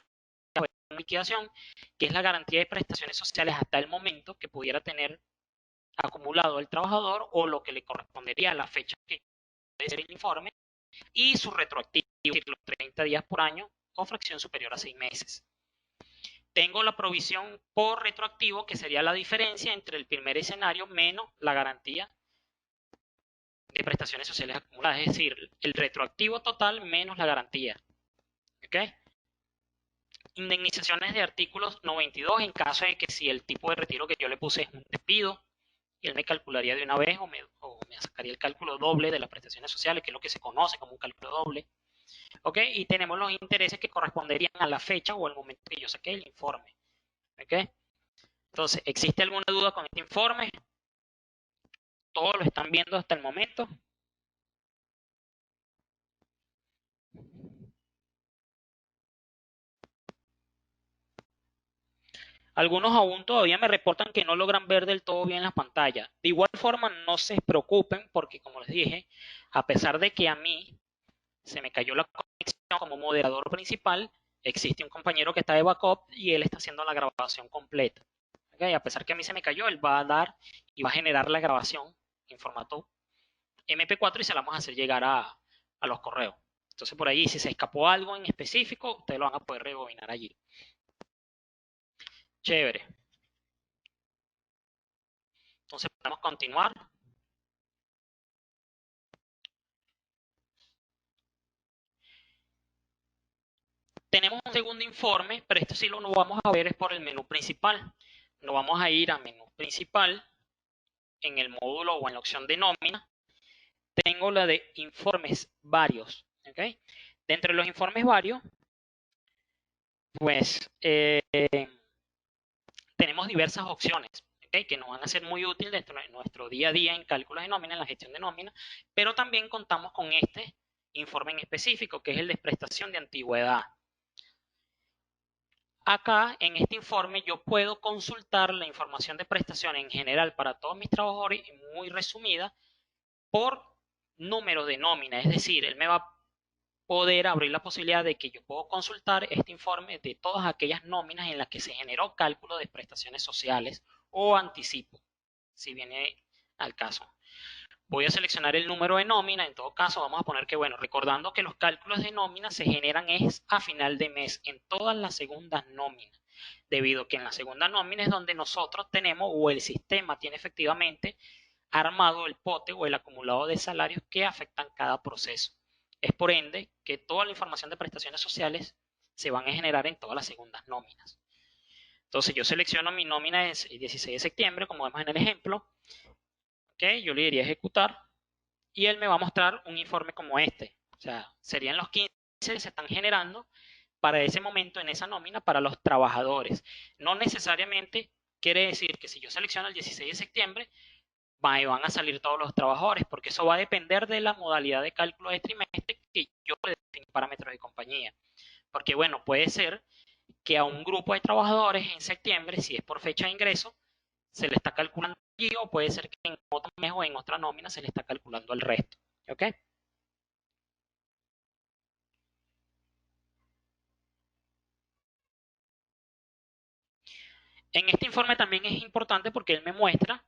a la liquidación, que es la garantía de prestaciones sociales hasta el momento que pudiera tener acumulado el trabajador o lo que le correspondería a la fecha que debe ser el informe y su retroactivo, es decir, los 30 días por año o fracción superior a 6 meses. Tengo la provisión por retroactivo, que sería la diferencia entre el primer escenario menos la garantía de prestaciones sociales acumuladas, es decir, el retroactivo total menos la garantía. ¿Ok? Indemnizaciones de artículos 92 en caso de que si el tipo de retiro que yo le puse es un despido, y él me calcularía de una vez o me sacaría el cálculo doble de las prestaciones sociales, que es lo que se conoce como un cálculo doble. ¿Ok? Y tenemos los intereses que corresponderían a la fecha o al momento que yo saqué el informe. ¿Ok? Entonces, ¿existe alguna duda con este informe? ¿Todos lo están viendo hasta el momento? Algunos aún todavía me reportan que no logran ver del todo bien la pantalla. De igual forma, no se preocupen porque, como les dije, a pesar de que a mí se me cayó la conexión como moderador principal, existe un compañero que está de backup y él está haciendo la grabación completa. ¿Okay? A pesar que a mí se me cayó, él va a dar y va a generar la grabación en formato MP4 y se la vamos a hacer llegar a los correos. Entonces, por ahí, si se escapó algo en específico, ustedes lo van a poder rebobinar allí. Chévere. Entonces, podemos continuar. Tenemos un segundo informe, pero esto sí lo vamos a ver es por el menú principal. Nos vamos a ir a menú principal, en el módulo o en la opción de nómina. Tengo la de informes varios. ¿Okay? Dentro de los informes varios, pues tenemos diversas opciones. ¿Okay? Que nos van a ser muy útiles dentro de nuestro día a día en cálculos de nómina, en la gestión de nómina, pero también contamos con este informe en específico, que es el de prestación de antigüedad. Acá en este informe yo puedo consultar la información de prestación en general para todos mis trabajadores, muy resumida, por número de nómina. Es decir, él me va a poder abrir la posibilidad de que yo puedo consultar este informe de todas aquellas nóminas en las que se generó cálculo de prestaciones sociales o anticipo, si viene al caso. Voy a seleccionar el número de nómina, en todo caso vamos a poner que, bueno, recordando que los cálculos de nómina se generan es a final de mes en todas las segundas nóminas, debido a que en la segunda nómina es donde nosotros tenemos o el sistema tiene efectivamente armado el pote o el acumulado de salarios que afectan cada proceso. Es por ende que toda la información de prestaciones sociales se van a generar en todas las segundas nóminas. Entonces yo selecciono mi nómina el 16 de septiembre, como vemos en el ejemplo. ¿Okay? Yo le diría ejecutar y él me va a mostrar un informe como este. O sea, serían los 15 que se están generando para ese momento en esa nómina para los trabajadores. No necesariamente quiere decir que si yo selecciono el 16 de septiembre, van a salir todos los trabajadores, porque eso va a depender de la modalidad de cálculo de trimestre que yo le defino parámetros de compañía. Porque bueno, puede ser que a un grupo de trabajadores en septiembre, si es por fecha de ingreso, se le está calculando allí, o puede ser que en otro mes o en otra nómina se le está calculando el resto. ¿Ok? En este informe también es importante porque él me muestra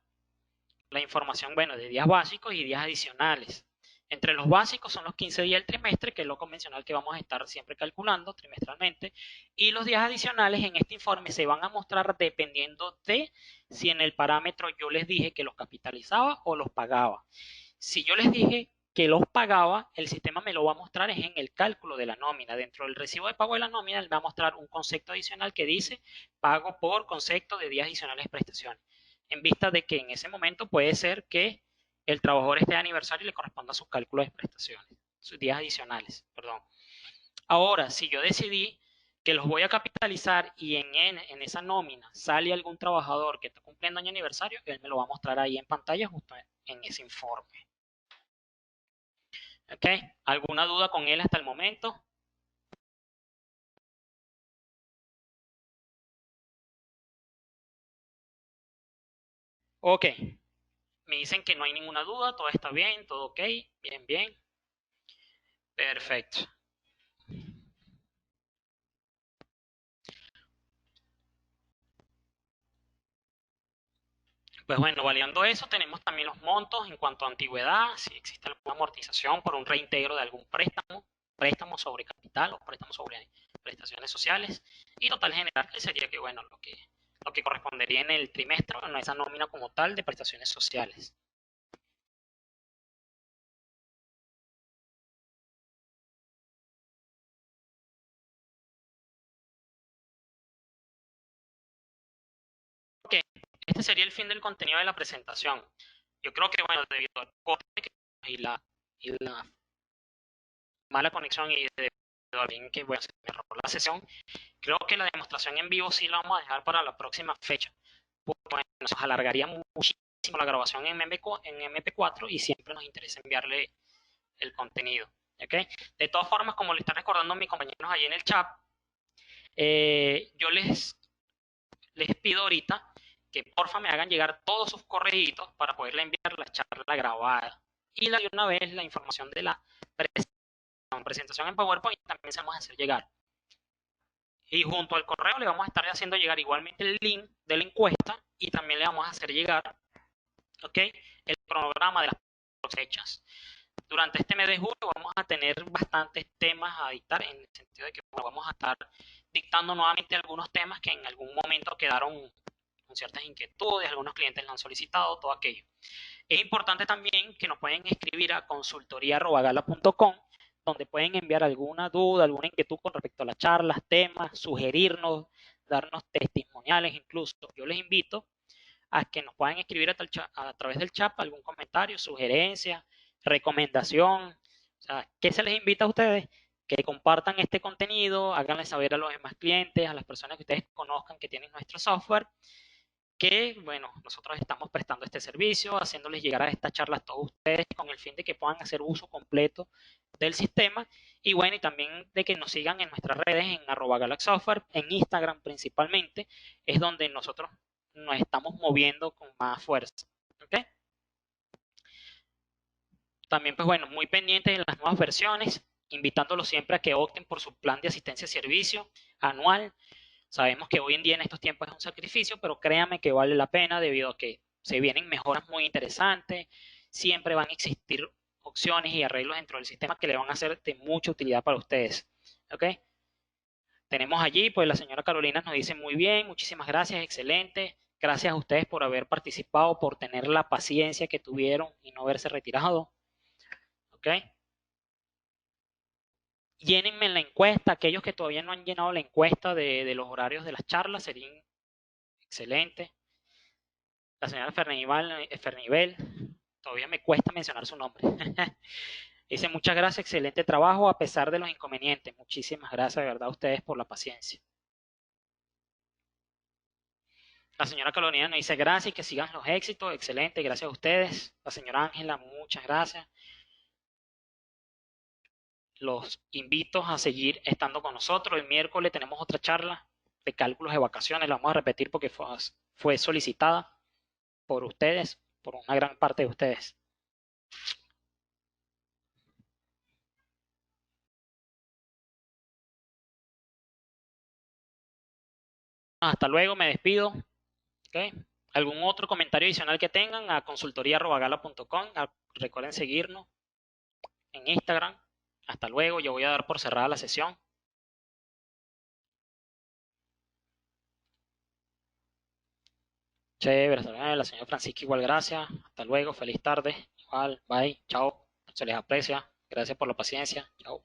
la información, bueno, de días básicos y días adicionales. Entre los básicos son los 15 días del trimestre, que es lo convencional que vamos a estar siempre calculando trimestralmente, y los días adicionales en este informe se van a mostrar dependiendo de si en el parámetro yo les dije que los capitalizaba o los pagaba. Si yo les dije que los pagaba, el sistema me lo va a mostrar es en el cálculo de la nómina. Dentro del recibo de pago de la nómina, él me va a mostrar un concepto adicional que dice pago por concepto de días adicionales de prestaciones. En vista de que en ese momento puede ser que el trabajador esté de aniversario y le corresponda a sus cálculos de prestaciones, sus días adicionales, perdón. Ahora, si yo decidí que los voy a capitalizar y en esa nómina sale algún trabajador que está cumpliendo año aniversario, él me lo va a mostrar ahí en pantalla justo en ese informe. ¿Ok? ¿Alguna duda con él hasta el momento? Ok. Me dicen que no hay ninguna duda, todo está bien, todo ok, bien, bien. Perfecto. Pues bueno, validando eso, tenemos también los montos en cuanto a antigüedad, si existe alguna amortización por un reintegro de algún préstamo, préstamo sobre capital o préstamo sobre prestaciones sociales, y total general, que sería que, bueno, lo que correspondería en el trimestre, bueno, esa nómina como tal de prestaciones sociales. Ok, este sería el fin del contenido de la presentación. Yo creo que, bueno, debido al corte y la mala conexión y debido a que, bueno, se me robó la sesión, creo que la demostración en vivo sí la vamos a dejar para la próxima fecha, porque bueno, nos alargaría muchísimo la grabación en MP4 y siempre nos interesa enviarle el contenido. ¿Okay? De todas formas, como le están recordando mis compañeros ahí en el chat, yo les pido ahorita que porfa me hagan llegar todos sus correitos para poderle enviar la charla grabada. Y de una vez la información de la presentación en PowerPoint también se vamos a hacer llegar. Y junto al correo le vamos a estar haciendo llegar igualmente el link de la encuesta y también le vamos a hacer llegar, ¿ok?, el cronograma de las fechas. Durante este mes de julio vamos a tener bastantes temas a dictar, en el sentido de que vamos a estar dictando nuevamente algunos temas que en algún momento quedaron con ciertas inquietudes, algunos clientes lo han solicitado, todo aquello. Es importante también que nos pueden escribir a consultoría@gala.com, donde pueden enviar alguna duda, alguna inquietud con respecto a las charlas, temas, sugerirnos, darnos testimoniales incluso. Yo les invito a que nos puedan escribir a través del chat algún comentario, sugerencia, recomendación. O sea, ¿qué se les invita a ustedes? Que compartan este contenido, háganle saber a los demás clientes, a las personas que ustedes conozcan que tienen nuestro software, que, bueno, nosotros estamos prestando este servicio, haciéndoles llegar a estas charlas a todos ustedes con el fin de que puedan hacer uso completo del sistema y bueno, y también de que nos sigan en nuestras redes en @galaxsoftware, en Instagram principalmente, es donde nosotros nos estamos moviendo con más fuerza. ¿Okay? También, pues bueno, muy pendientes de las nuevas versiones, invitándolos siempre a que opten por su plan de asistencia y servicio anual. Sabemos que hoy en día en estos tiempos es un sacrificio, pero créanme que vale la pena debido a que se vienen mejoras muy interesantes, siempre van a existir opciones y arreglos dentro del sistema que le van a ser de mucha utilidad para ustedes. ¿Ok? Tenemos allí, pues la señora Carolina nos dice muy bien, muchísimas gracias, excelente. Gracias a ustedes por haber participado, por tener la paciencia que tuvieron y no haberse retirado. ¿Ok? Llénenme la encuesta, aquellos que todavía no han llenado la encuesta de los horarios de las charlas, serían excelentes. La señora Fernivel, todavía me cuesta mencionar su nombre. Dice, muchas gracias, excelente trabajo a pesar de los inconvenientes. Muchísimas gracias de verdad a ustedes por la paciencia. La señora Carolina nos dice gracias y que sigan los éxitos, excelente, gracias a ustedes. La señora Ángela, muchas gracias. Los invito a seguir estando con nosotros. El miércoles tenemos otra charla de cálculos de vacaciones, la vamos a repetir porque fue solicitada por ustedes, por una gran parte de ustedes. Hasta luego, me despido. Okay. ¿Algún otro comentario adicional que tengan? A consultoría@gala.com. Recuerden seguirnos en Instagram. Hasta luego. Yo voy a dar por cerrada la sesión. Chévere, hasta luego. La señora Francisca, igual gracias. Hasta luego. Feliz tarde. Igual. Bye. Chao. Se les aprecia. Gracias por la paciencia. Chao.